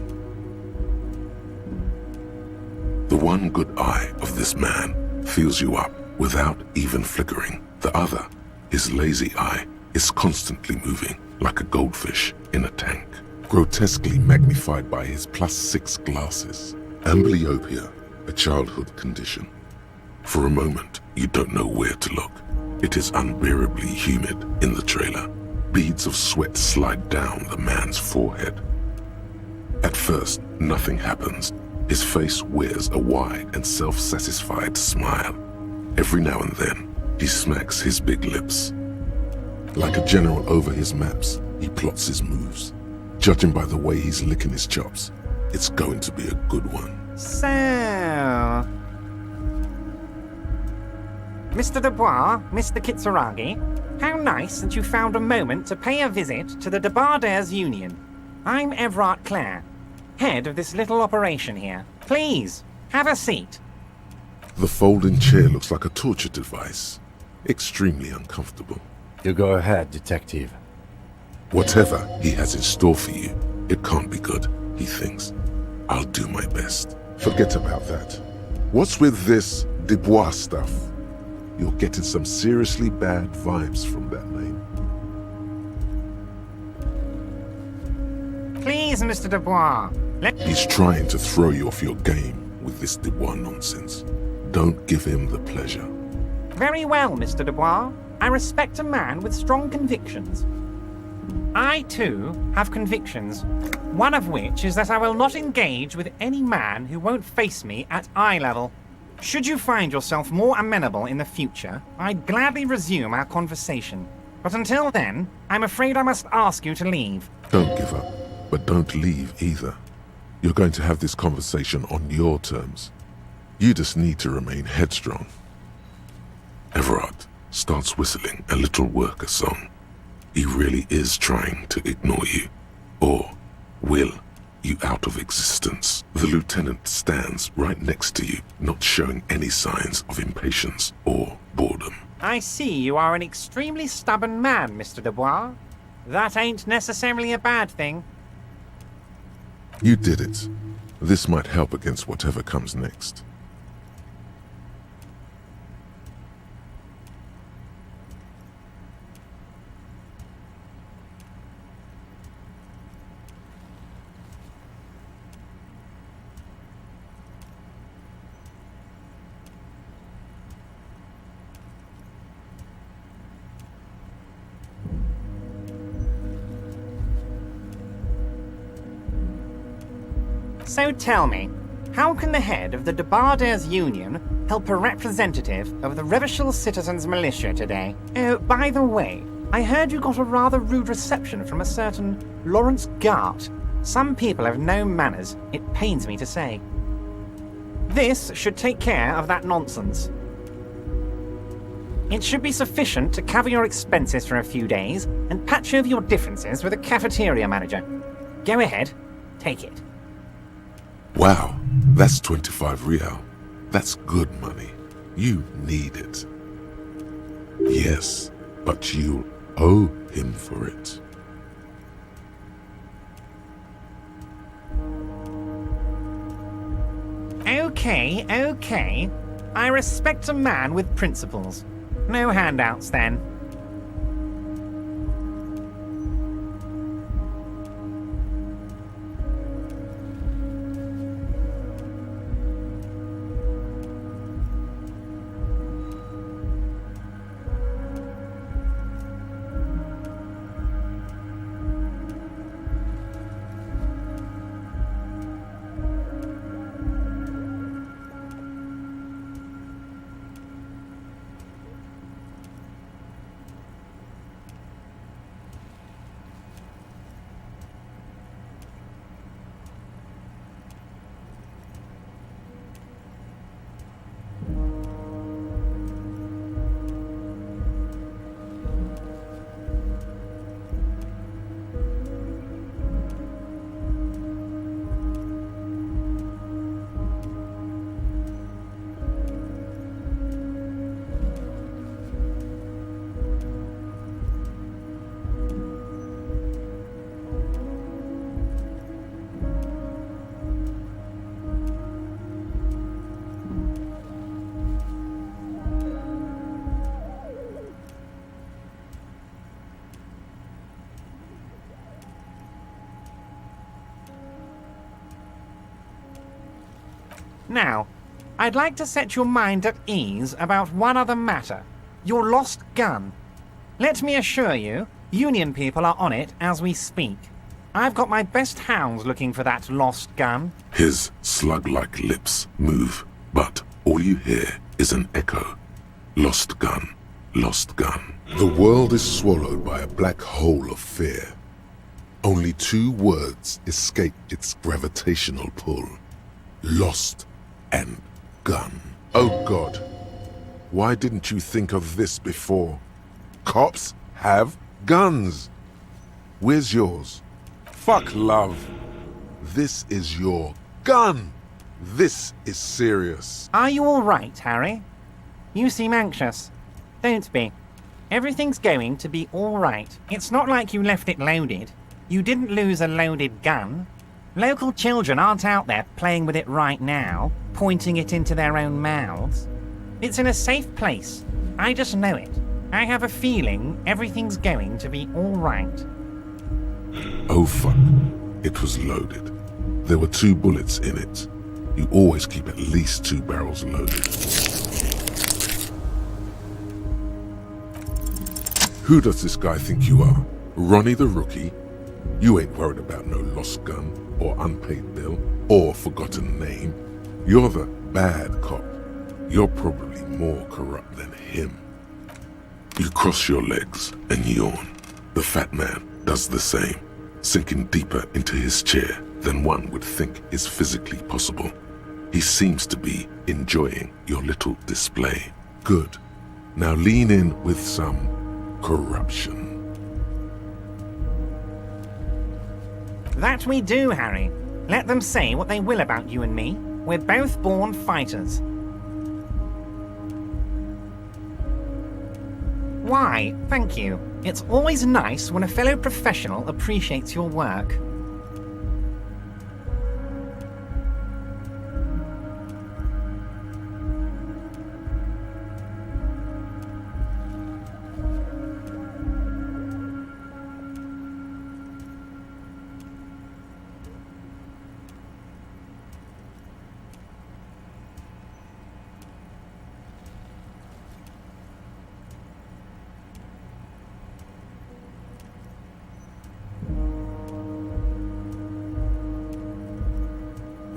The one good eye of this man fills you up without even flickering. The other, his lazy eye, is constantly moving like a goldfish in a tank, grotesquely magnified by his +6 glasses. Amblyopia, a childhood condition. For a moment, you don't know where to look. It is unbearably humid in the trailer. Beads of sweat slide down the man's forehead. At first, nothing happens. His face wears a wide and self-satisfied smile. Every now and then, he smacks his big lips. Like a general over his maps, he plots his moves. Judging by the way he's licking his chops, it's going to be a good one. So, Mr. Dubois, Mr. Kitsuragi, how nice that you found a moment to pay a visit to the Debardairs Union. I'm Everard Clare, head of this little operation here. Please, have a seat. The folding chair looks like a torture device. Extremely uncomfortable. You go ahead, detective. Whatever he has in store for you, it can't be good, he thinks. I'll do my best. Forget about that. What's with this Dubois stuff? You're getting some seriously bad vibes from that name. Please, Mr. Dubois. He's trying to throw you off your game with this Dubois nonsense. Don't give him the pleasure. Very well, Mr. Dubois. I respect a man with strong convictions. I, too, have convictions. One of which is that I will not engage with any man who won't face me at eye level. Should you find yourself more amenable in the future, I'd gladly resume our conversation. But until then, I'm afraid I must ask you to leave. Don't give up, but don't leave either. You're going to have this conversation on your terms. You just need to remain headstrong. Everard starts whistling a little worker song. He really is trying to ignore you, or will you out of existence. The lieutenant stands right next to you, not showing any signs of impatience or boredom. I see you are an extremely stubborn man, Mr. Dubois. That ain't necessarily a bad thing. You did it. This might help against whatever comes next. So tell me, how can the head of the Debarders Union help a representative of the Revachol Citizens Militia today? Oh, by the way, I heard you got a rather rude reception from a certain Lawrence Gart. Some people have no manners, it pains me to say. This should take care of that nonsense. It should be sufficient to cover your expenses for a few days and patch over your differences with a cafeteria manager. Go ahead, take it. Wow, that's 25 real. That's good money. You need it. Yes, but you owe him for it. Okay. I respect a man with principles. No handouts, then. Now, I'd like to set your mind at ease about one other matter. Your lost gun. Let me assure you, Union people are on it as we speak. I've got my best hounds looking for that lost gun. His slug-like lips move, but all you hear is an echo. Lost gun, lost gun. The world is swallowed by a black hole of fear. Only two words escape its gravitational pull. Lost and gun. Oh God, why didn't you think of this before? Cops have guns. Where's yours? Fuck love. This is your gun. This is serious. Are you all right, Harry? You seem anxious. Don't be. Everything's going to be all right. It's not like you left it loaded. You didn't lose a loaded gun. Local children aren't out there playing with it right now, pointing it into their own mouths. It's in a safe place. I just know it. I have a feeling everything's going to be all right. Oh fuck. It was loaded. There were 2 bullets in it. You always keep at least 2 barrels loaded. Who does this guy think you are? Ronnie the Rookie? You ain't worried about no lost gun, or unpaid bill, or forgotten name. You're the bad cop. You're probably more corrupt than him. You cross your legs and yawn. The fat man does the same, sinking deeper into his chair than one would think is physically possible. He seems to be enjoying your little display. Good. Now lean in with some corruption. That we do, Harry. Let them say what they will about you and me. We're both born fighters. Why, thank you. It's always nice when a fellow professional appreciates your work.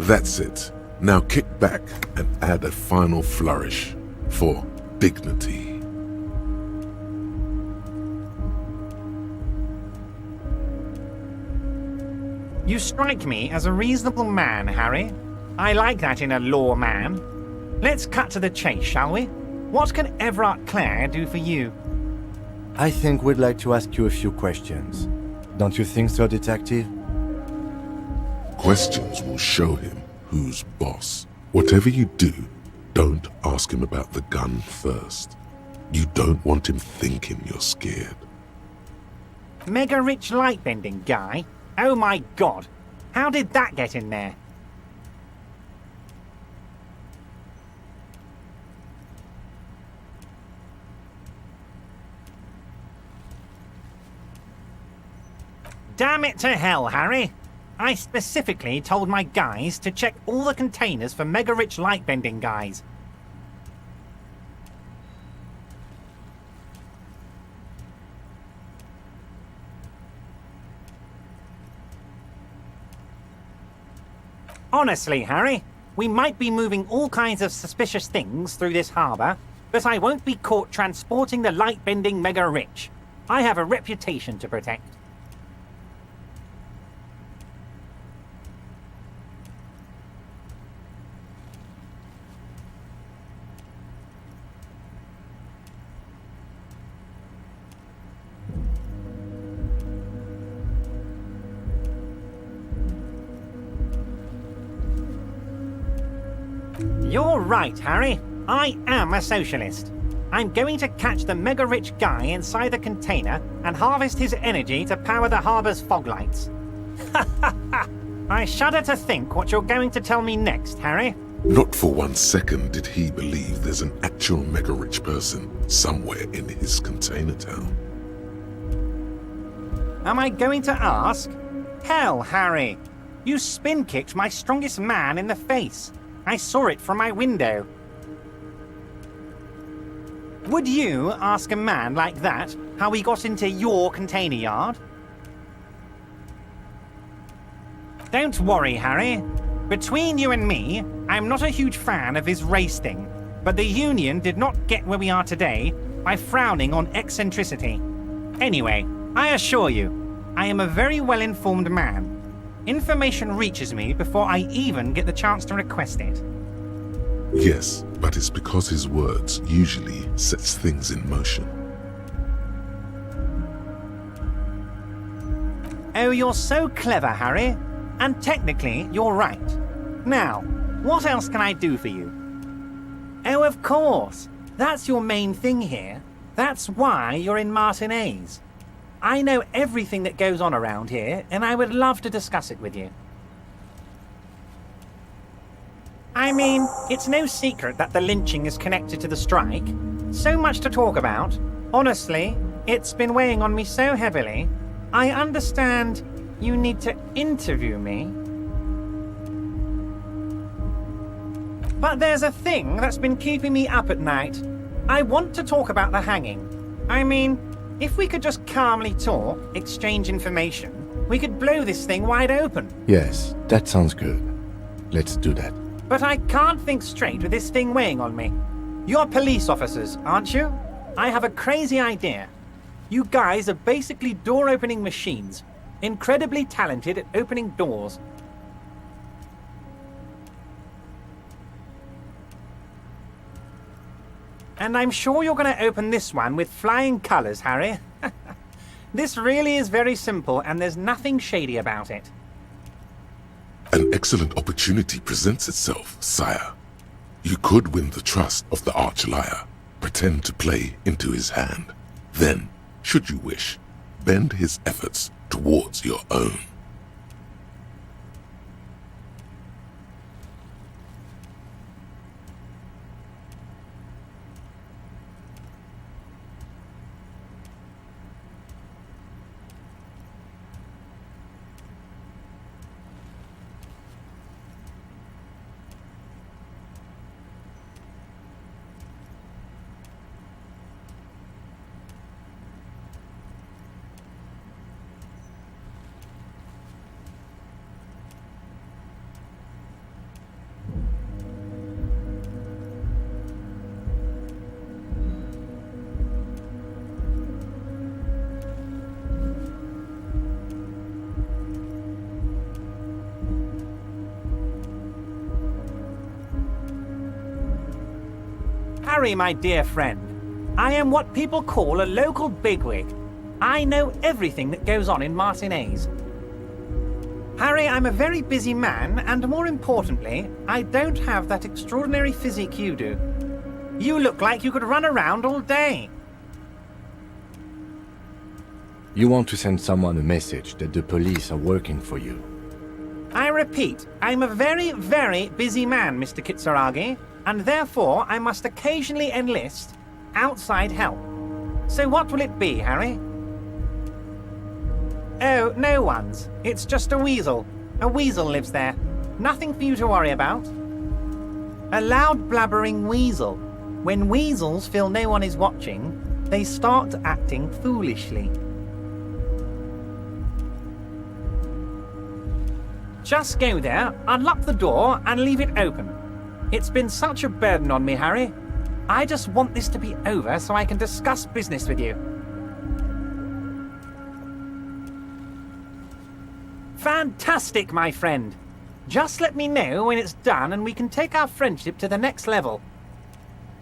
That's it. Now kick back and add a final flourish for dignity. You strike me as a reasonable man, Harry. I like that in a lawman. Let's cut to the chase, shall we? What can Everard Clare do for you? I think we'd like to ask you a few questions. Don't you think so, Detective? Questions will show him who's boss. Whatever you do, don't ask him about the gun first. You don't want him thinking you're scared. Mega rich lightbending guy? Oh my god! How did that get in there? Damn it to hell, Harry! I specifically told my guys to check all the containers for mega-rich lightbending guys. Honestly, Harry, we might be moving all kinds of suspicious things through this harbour, but I won't be caught transporting the lightbending mega-rich. I have a reputation to protect. You're right, Harry. I am a socialist. I'm going to catch the mega-rich guy inside the container and harvest his energy to power the harbour's fog lights. Ha ha ha! I shudder to think what you're going to tell me next, Harry. Not for 1 second did he believe there's an actual mega-rich person somewhere in his container town. Am I going to ask? Hell, Harry. You spin-kicked my strongest man in the face. I saw it from my window. Would you ask a man like that how he got into your container yard? Don't worry, Harry. Between you and me, I'm not a huge fan of his race thing, but the Union did not get where we are today by frowning on eccentricity. Anyway, I assure you, I am a very well-informed man. Information reaches me before I even get the chance to request it. Yes, but it's because his words usually sets things in motion. Oh, you're so clever, Harry. And technically, you're right. Now, what else can I do for you? Oh, of course. That's your main thing here. That's why you're in Martinez. I know everything that goes on around here, and I would love to discuss it with you. I mean, it's no secret that the lynching is connected to the strike. So much to talk about. Honestly, it's been weighing on me so heavily. I understand you need to interview me. But there's a thing that's been keeping me up at night. I want to talk about the hanging. I mean, if we could just calmly talk, exchange information, we could blow this thing wide open. Yes, that sounds good. Let's do that. But I can't think straight with this thing weighing on me. You're police officers, aren't you? I have a crazy idea. You guys are basically door-opening machines, incredibly talented at opening doors. And I'm sure you're going to open this one with flying colors, Harry. This really is very simple, and there's nothing shady about it. An excellent opportunity presents itself, sire. You could win the trust of the arch-liar, pretend to play into his hand. Then, should you wish, bend his efforts towards your own. Harry, my dear friend, I am what people call a local bigwig. I know everything that goes on in Martinez. Harry, I'm a very busy man, and more importantly, I don't have that extraordinary physique you do. You look like you could run around all day. You want to send someone a message that the police are working for you. I repeat, I'm a very, very busy man, Mr. Kitsuragi, and therefore I must occasionally enlist outside help. So what will it be, Harry? Oh, no one's. It's just a weasel. A weasel lives there. Nothing for you to worry about. A loud blabbering weasel. When weasels feel no one is watching, they start acting foolishly. Just go there, unlock the door, and leave it open. It's been such a burden on me, Harry. I just want this to be over so I can discuss business with you. Fantastic, my friend. Just let me know when it's done and we can take our friendship to the next level.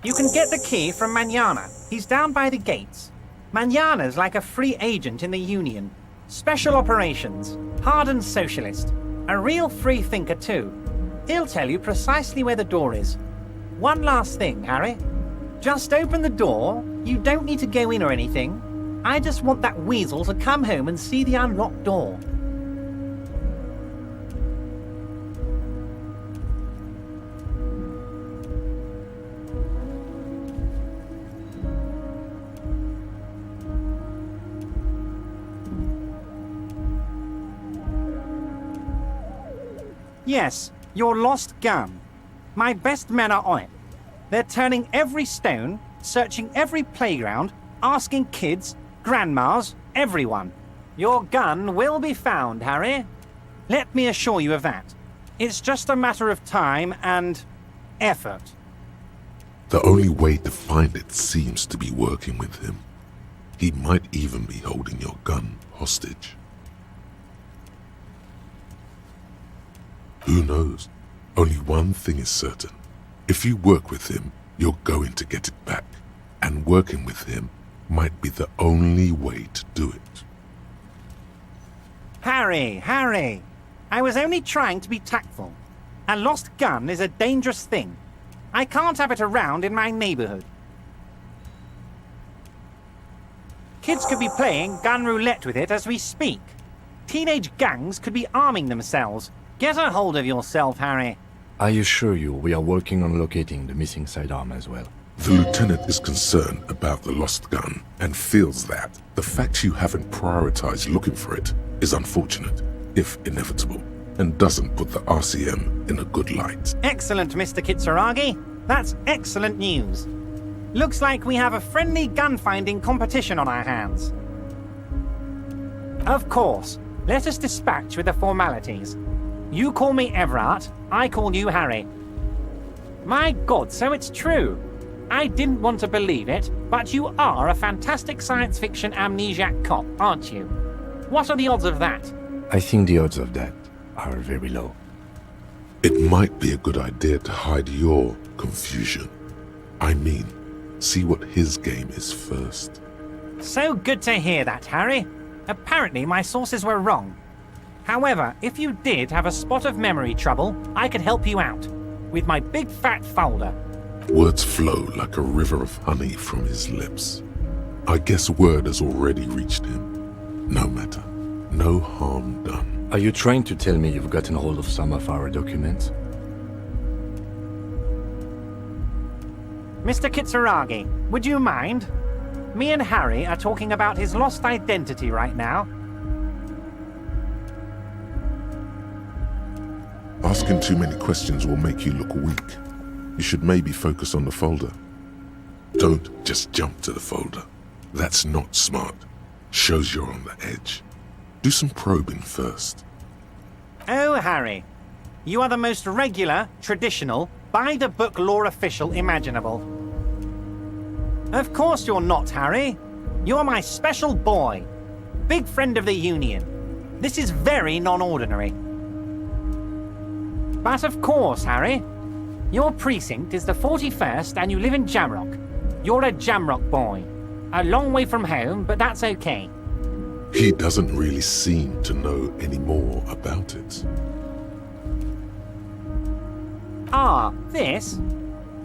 You can get the key from Manana. He's down by the gates. Manana's like a free agent in the Union. Special operations. Hardened socialist. A real free thinker, too. He'll tell you precisely where the door is. One last thing, Harry. Just open the door. You don't need to go in or anything. I just want that weasel to come home and see the unlocked door. Yes, your lost gun. My best men are on it. They're turning every stone, searching every playground, asking kids, grandmas, everyone. Your gun will be found, Harry. Let me assure you of that. It's just a matter of time and effort. The only way to find it seems to be working with him. He might even be holding your gun hostage. Who knows? Only one thing is certain. If you work with him, you're going to get it back. And working with him might be the only way to do it. Harry! I was only trying to be tactful. A lost gun is a dangerous thing. I can't have it around in my neighborhood. Kids could be playing gun roulette with it as we speak. Teenage gangs could be arming themselves. Get a hold of yourself, Harry. I assure you we are working on locating the missing sidearm as well. The lieutenant is concerned about the lost gun and feels that the fact you haven't prioritized looking for it is unfortunate, if inevitable, and doesn't put the RCM in a good light. Excellent, Mr. Kitsuragi. That's excellent news. Looks like we have a friendly gun-finding competition on our hands. Of course, let us dispatch with the formalities. You call me Everard, I call you Harry. My God, so it's true. I didn't want to believe it, but you are a fantastic science fiction amnesiac cop, aren't you? What are the odds of that? I think the odds of that are very low. It might be a good idea to hide your confusion. I mean, see what his game is first. So good to hear that, Harry. Apparently my sources were wrong. However, if you did have a spot of memory trouble, I could help you out with my big fat folder. Words flow like a river of honey from his lips. I guess word has already reached him. No matter. No harm done. Are you trying to tell me you've gotten hold of some of our documents? Mr. Kitsuragi, would you mind? Me and Harry are talking about his lost identity right now. Asking too many questions will make you look weak. You should maybe focus on the folder. Don't just jump to the folder. That's not smart. Shows you're on the edge. Do some probing first. Oh, Harry. You are the most regular, traditional, by-the-book law official imaginable. Of course you're not, Harry. You're my special boy. Big friend of the Union. This is very non-ordinary. But of course, Harry. Your precinct is the 41st and you live in Jamrock. You're a Jamrock boy. A long way from home, but that's okay. He doesn't really seem to know any more about it. Ah, this?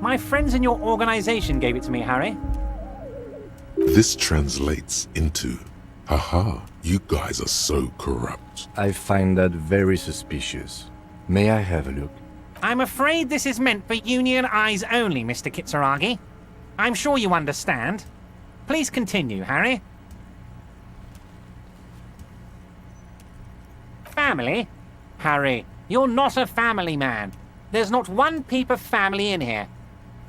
My friends in your organization gave it to me, Harry. This translates into, haha, you guys are so corrupt. I find that very suspicious. May I have a look? I'm afraid this is meant for Union eyes only, Mr. Kitsuragi. I'm sure you understand. Please continue, Harry. Family? Harry, you're not a family man. There's not one peep of family in here.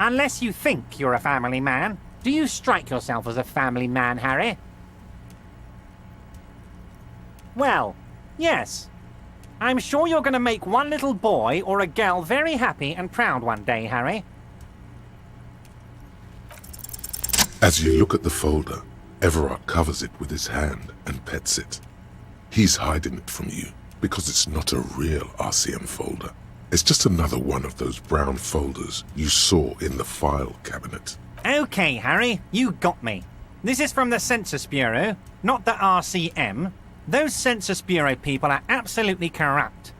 Unless you think you're a family man. Do you strike yourself as a family man, Harry? Well, yes. I'm sure you're going to make one little boy or a girl very happy and proud one day, Harry. As you look at the folder, Everard covers it with his hand and pets it. He's hiding it from you because it's not a real RCM folder. It's just another one of those brown folders you saw in the file cabinet. Okay, Harry, you got me. This is from the Census Bureau, not the RCM. Those Census Bureau people are absolutely corrupt.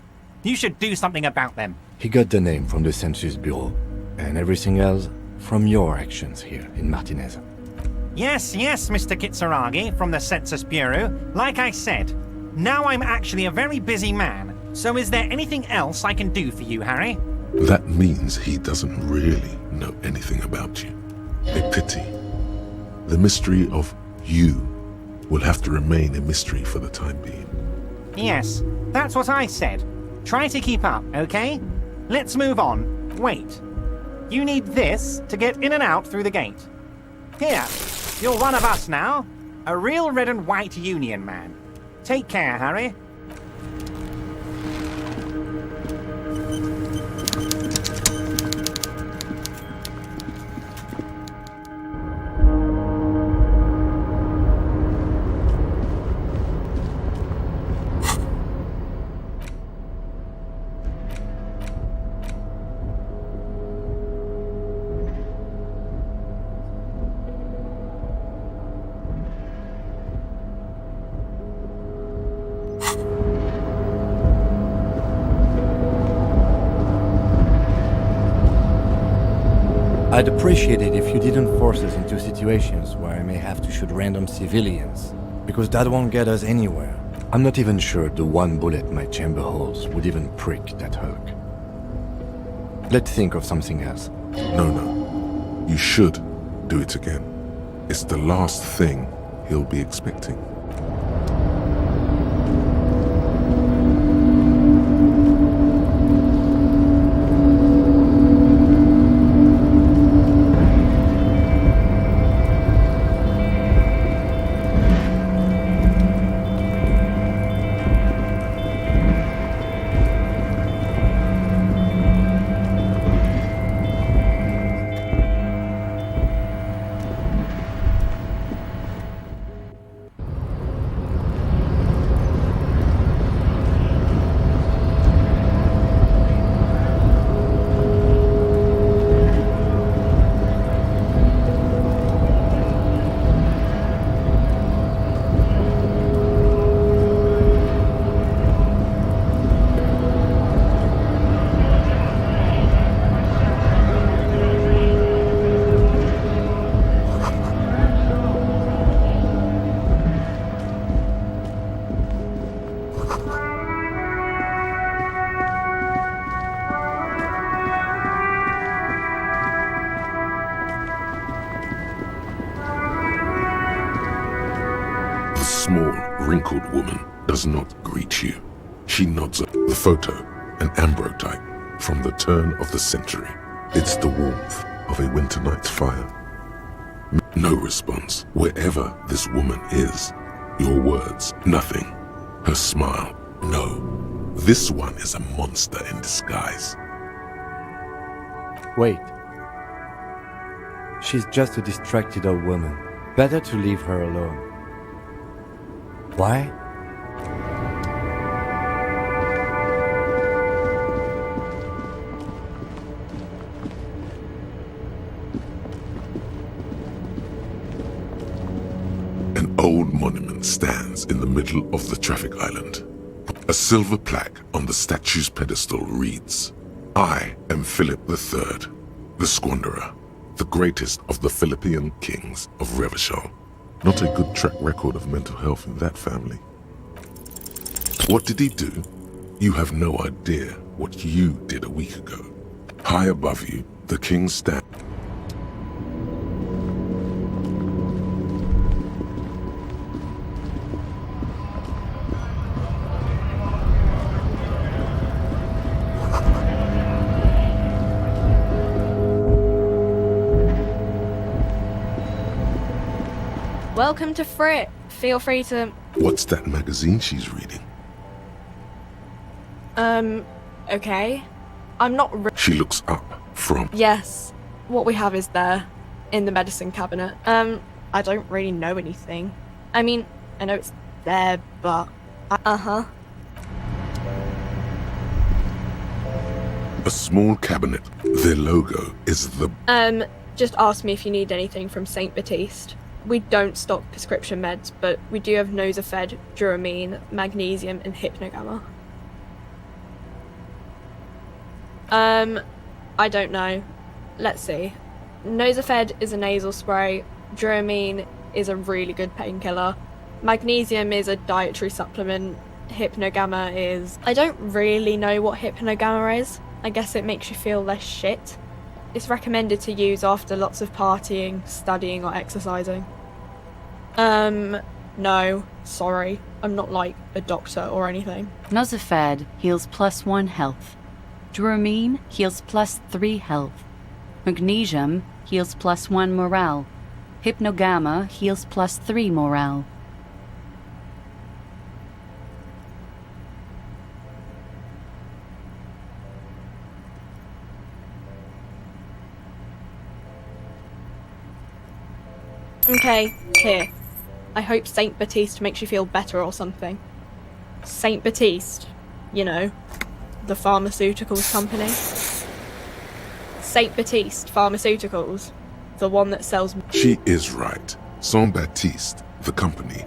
You should do something about them. He got the name from the Census Bureau, and everything else from your actions here in Martinez. Yes, Mr. Kitsuragi from the Census Bureau. Like I said, now I'm actually a very busy man. So is there anything else I can do for you, Harry? That means he doesn't really know anything about you. A pity. The mystery of you will have to remain a mystery for the time being. Yes, that's what I said. Try to keep up, okay? Let's move on. Wait. You need this to get in and out through the gate. Here, you're one of us now. A real red and white Union man. Take care, Harry. I'd appreciate it if you didn't force us into situations where I may have to shoot random civilians, because that won't get us anywhere. I'm not even sure the one bullet my chamber holds would even prick that Hulk. Let's think of something else. No. You should do it again. It's the last thing he'll be expecting. The small, wrinkled woman does not greet you. She nods at the photo, an ambrotype from the turn of the century. It's the warmth of a winter night's fire. No response, wherever this woman is. Your words, nothing. Her smile, no. This one is a monster in disguise. Wait. She's just a distracted old woman. Better to leave her alone. Why? An old monument stands in the middle of the traffic island. A silver plaque on the statue's pedestal reads, "I am Philip III, the Squanderer, the greatest of the Philippian kings of Revachol." Not a good track record of mental health in that family. What did he do? You have no idea what you did a week ago. High above you, the king stands. Welcome to Frit. Feel free to... What's that magazine she's reading? Okay. I'm not She looks up from... Yes. What we have is there, in the medicine cabinet. I don't really know anything. I mean, I know it's there, but... Uh-huh. A small cabinet. Their logo is the... Just ask me if you need anything from St. Baptiste. We don't stock prescription meds, but we do have Nosafed, Duramine, Magnesium, and Hypnogamma. I don't know. Let's see. Nosafed is a nasal spray, Duramine is a really good painkiller, Magnesium is a dietary supplement, Hypnogamma is... I don't really know what Hypnogamma is. I guess it makes you feel less shit. It's recommended to use after lots of partying, studying, or exercising. No, sorry. I'm not like a doctor or anything. Nosafed heals +1 health. Duramine heals +3 health. Magnesium heals +1 morale. Hypnogamma heals +3 morale. Okay, here. I hope St. Baptiste makes you feel better or something. St. Baptiste, you know, the pharmaceuticals company. St. Baptiste Pharmaceuticals, the one that sells... She is right. Saint Baptiste, the company.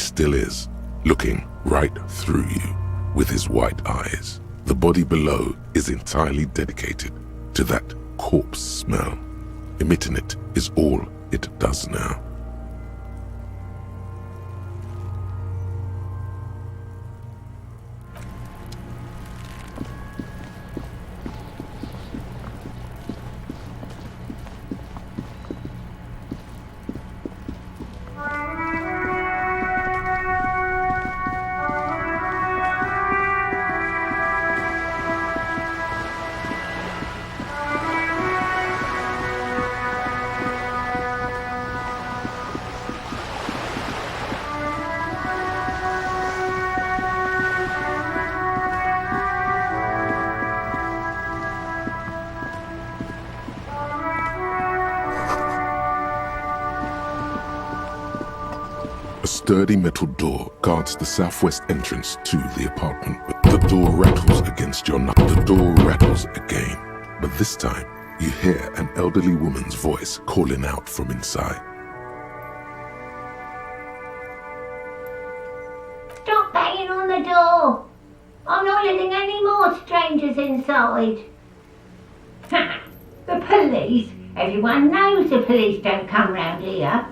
still is, looking right through you with his white eyes. The body below is entirely dedicated to that corpse smell. Emitting it is all it does now. A sturdy metal door guards the southwest entrance to the apartment. The door rattles against your knuckle. The door rattles again, but this time you hear an elderly woman's voice calling out from inside. Stop banging on the door! I'm not letting any more strangers inside. The police? Everyone knows the police don't come round here.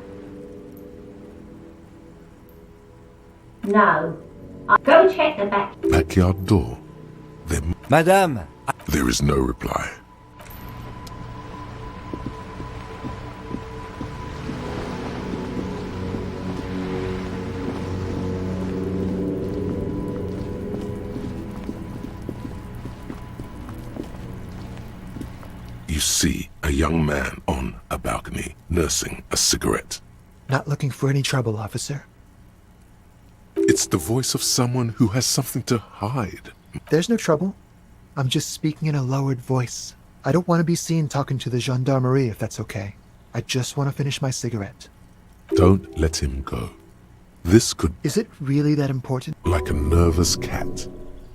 No. I'll go check the backyard door. Madame! There is no reply. You see a young man on a balcony nursing a cigarette. Not looking for any trouble, officer. It's the voice of someone who has something to hide. There's no trouble. I'm just speaking in a lowered voice. I don't want to be seen talking to the gendarmerie if that's okay. I just want to finish my cigarette. Don't let him go. This could... Is it really that important? Like a nervous cat,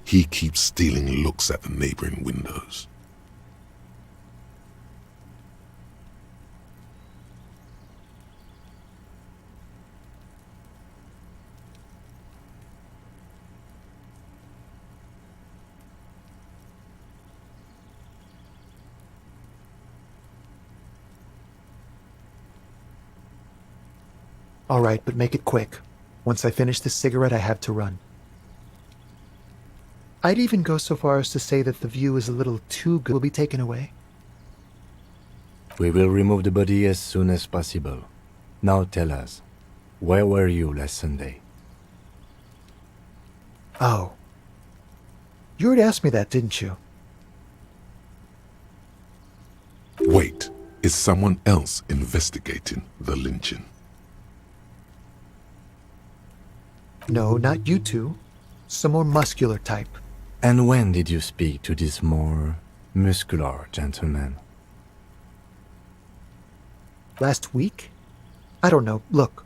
he keeps stealing looks at the neighboring windows. All right, but make it quick. Once I finish this cigarette, I have to run. I'd even go so far as to say that the view is a little too good. Will be taken away. We will remove the body as soon as possible. Now tell us, where were you last Sunday? Oh. You already asked me that, didn't you? Wait, is someone else investigating the lynching? No, not you two. Some more muscular type. And when did you speak to this more muscular gentleman? Last week? I don't know. Look.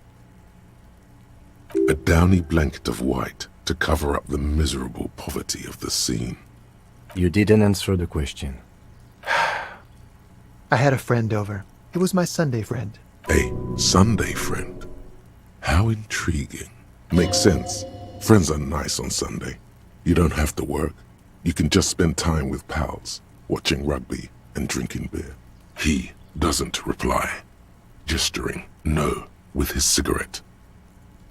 A downy blanket of white to cover up the miserable poverty of the scene. You didn't answer the question. I had a friend over. It was my Sunday friend. A Sunday friend? How intriguing. Makes sense. Friends are nice on Sunday. You don't have to work. You can just spend time with pals, watching rugby and drinking beer. He doesn't reply, gesturing no with his cigarette.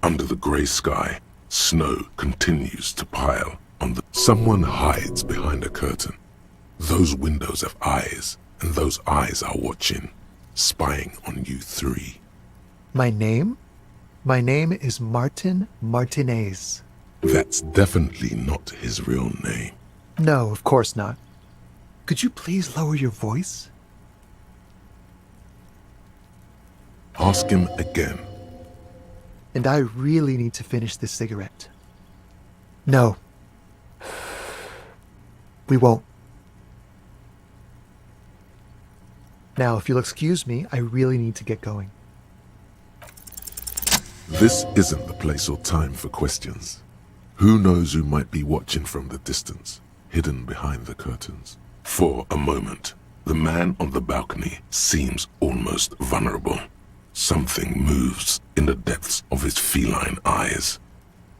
Under the grey sky, snow continues to pile on the... Someone hides behind a curtain. Those windows have eyes, and those eyes are watching, spying on you three. My name? My name is Martin Martinez. That's definitely not his real name. No, of course not. Could you please lower your voice? Ask him again. And I really need to finish this cigarette. No. We won't. Now, if you'll excuse me, I really need to get going. This isn't the place or time for questions. Who knows who might be watching from the distance, hidden behind the curtains? For a moment, the man on the balcony seems almost vulnerable. Something moves in the depths of his feline eyes.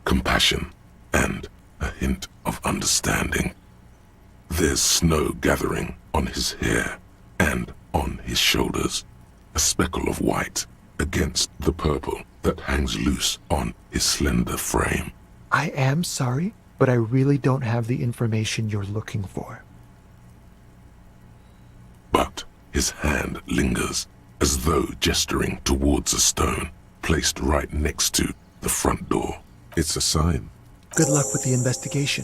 Compassion and a hint of understanding. There's snow gathering on his hair and on his shoulders. A speckle of white against the purple that hangs loose on his slender frame. I am sorry, but I really don't have the information you're looking for. But his hand lingers, as though gesturing towards a stone placed right next to the front door. It's a sign. Good luck with the investigation.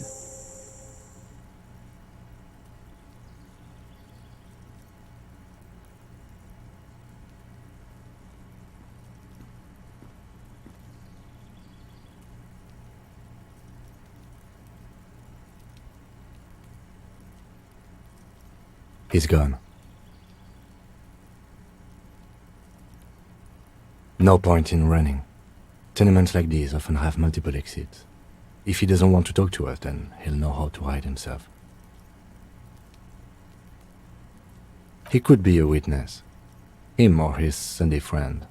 He's gone. No point in running. Tenements like these often have multiple exits. If he doesn't want to talk to us, then he'll know how to hide himself. He could be a witness. Him or his Sunday friend.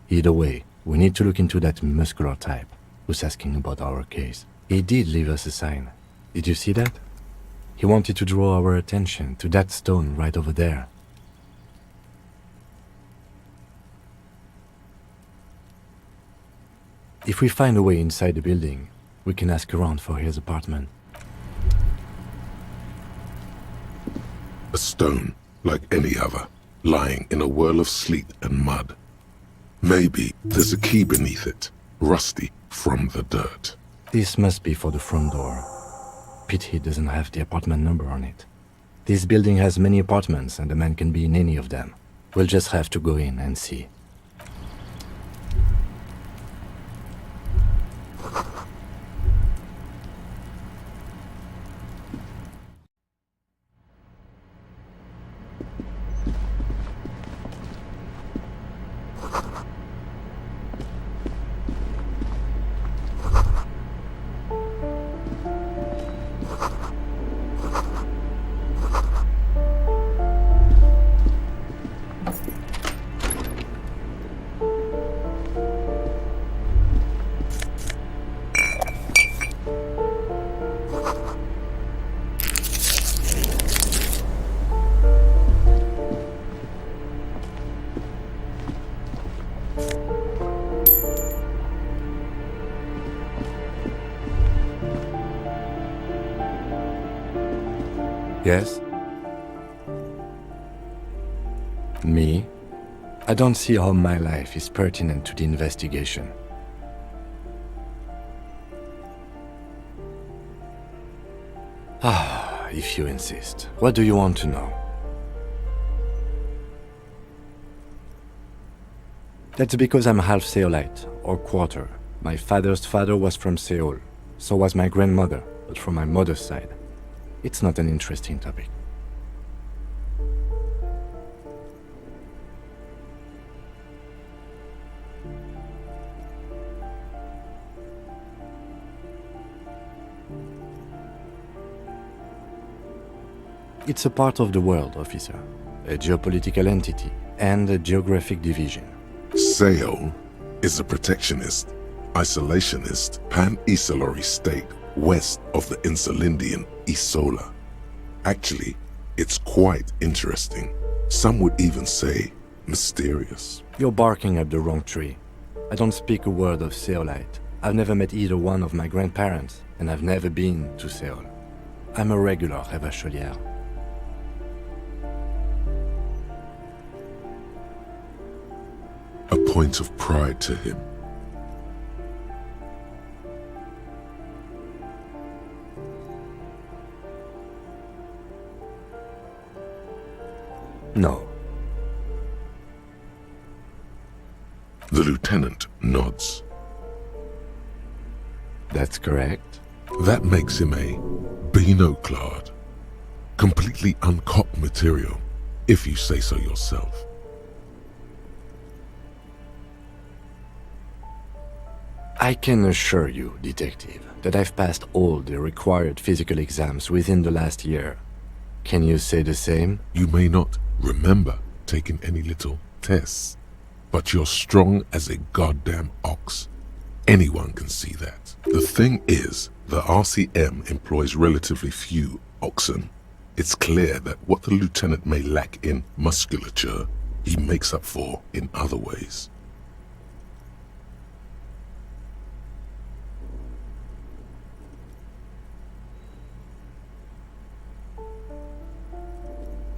Either way, we need to look into that muscular type who's asking about our case. He did leave us a sign. Did you see that? He wanted to draw our attention to that stone right over there. If we find a way inside the building, we can ask around for his apartment. A stone like any other, lying in a whirl of sleet and mud. Maybe there's a key beneath it, rusty from the dirt. This must be for the front door. Pity doesn't have the apartment number on it. This building has many apartments and the man can be in any of them. We'll just have to go in and see. Yes? Me? I don't see how my life is pertinent to the investigation. If you insist. What do you want to know? That's because I'm half Seolite, or quarter. My father's father was from Seoul. So was my grandmother, but from my mother's side. It's not an interesting topic. It's a part of the world, officer. A geopolitical entity and a geographic division. Seoul is a protectionist, isolationist, pan-Isolari state west of the Insulindian Isola. Actually, it's quite interesting. Some would even say mysterious. You're barking up the wrong tree. I don't speak a word of Seolite. I've never met either one of my grandparents, and I've never been to Seoul. I'm a regular Revacholier. A point of pride to him. No. The lieutenant nods. That's correct. That makes him a Beano-clad, completely uncopped material, if you say so yourself. I can assure you, detective, that I've passed all the required physical exams within the last year. Can you say the same? You may not remember taking any little tests. but you're strong as a goddamn ox. Anyone can see that. The thing is, the RCM employs relatively few oxen. It's clear that what the lieutenant may lack in musculature, he makes up for in other ways.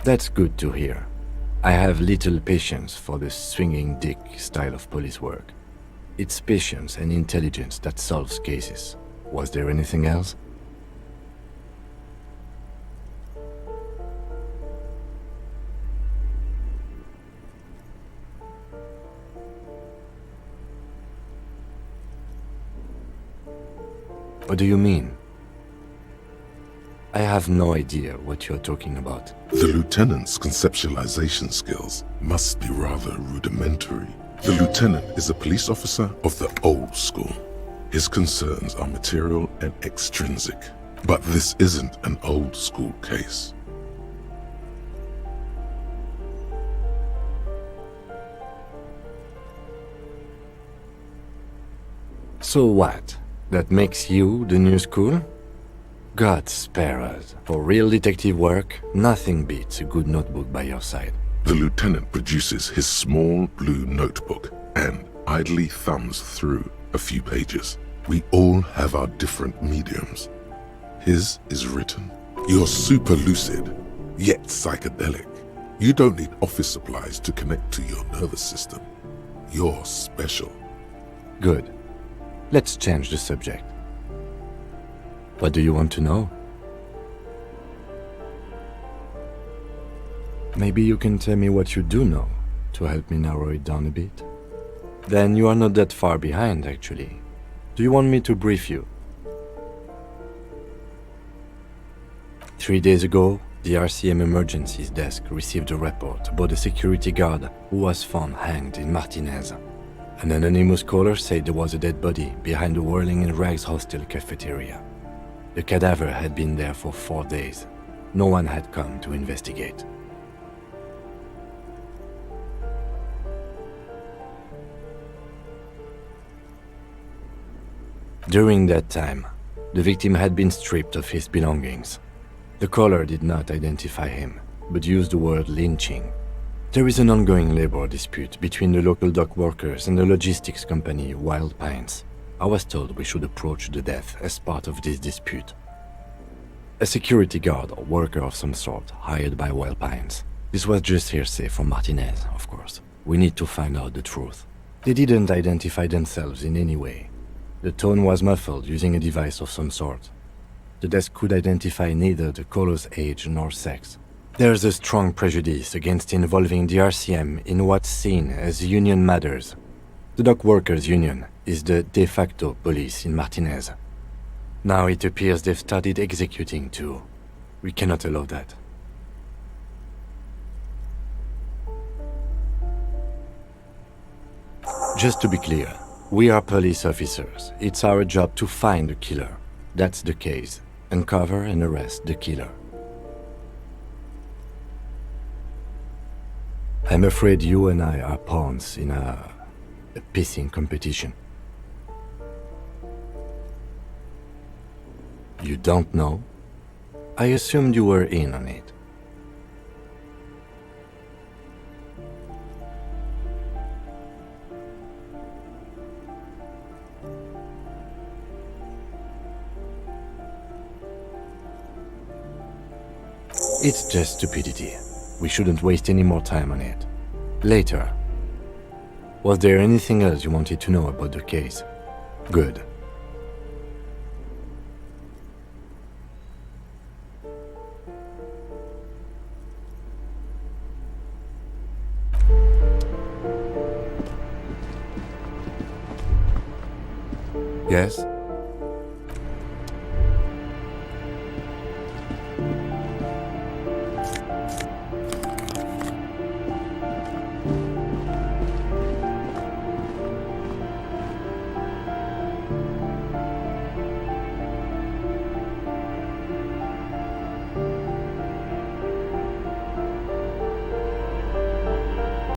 That's good to hear. I have little patience for the swinging dick style of police work. It's patience and intelligence that solves cases. Was there anything else? What do you mean? I have no idea what you're talking about. The lieutenant's conceptualization skills must be rather rudimentary. The lieutenant is a police officer of the old school. His concerns are material and extrinsic. But this isn't an old school case. So what? That makes you the new school? God spare us. For real detective work, nothing beats a good notebook by your side. The lieutenant produces his small blue notebook and idly thumbs through a few pages. We all have our different mediums. His is written. You're super lucid, yet psychedelic. You don't need office supplies to connect to your nervous system. You're special. Good. Let's change the subject. What do you want to know? Maybe you can tell me what you do know to help me narrow it down a bit. Then you are not that far behind, actually. Do you want me to brief you? 3 days ago, the RCM Emergencies Desk received a report about a security guard who was found hanged in Martinez. An anonymous caller said there was a dead body behind the Whirling in Rags hostel cafeteria. The cadaver had been there for 4 days. No one had come to investigate. During that time, the victim had been stripped of his belongings. The caller did not identify him, but used the word lynching. There is an ongoing labor dispute between the local dock workers and the logistics company Wild Pines. I was told we should approach the death as part of this dispute. A security guard or worker of some sort hired by Wild Pines. This was just hearsay from Martinez, of course. We need to find out the truth. They didn't identify themselves in any way. The tone was muffled using a device of some sort. The desk could identify neither the caller's age nor sex. There's a strong prejudice against involving the RCM in what's seen as union matters. The dock workers' union is the de facto police in Martinez. Now it appears they've started executing too. We cannot allow that. Just to be clear, we are police officers. It's our job to find the killer. That's the case. Uncover and arrest the killer. I'm afraid you and I are pawns in a pissing competition. You don't know? I assumed you were in on it. It's just stupidity. We shouldn't waste any more time on it. Later. Was there anything else you wanted to know about the case? Good. Yes?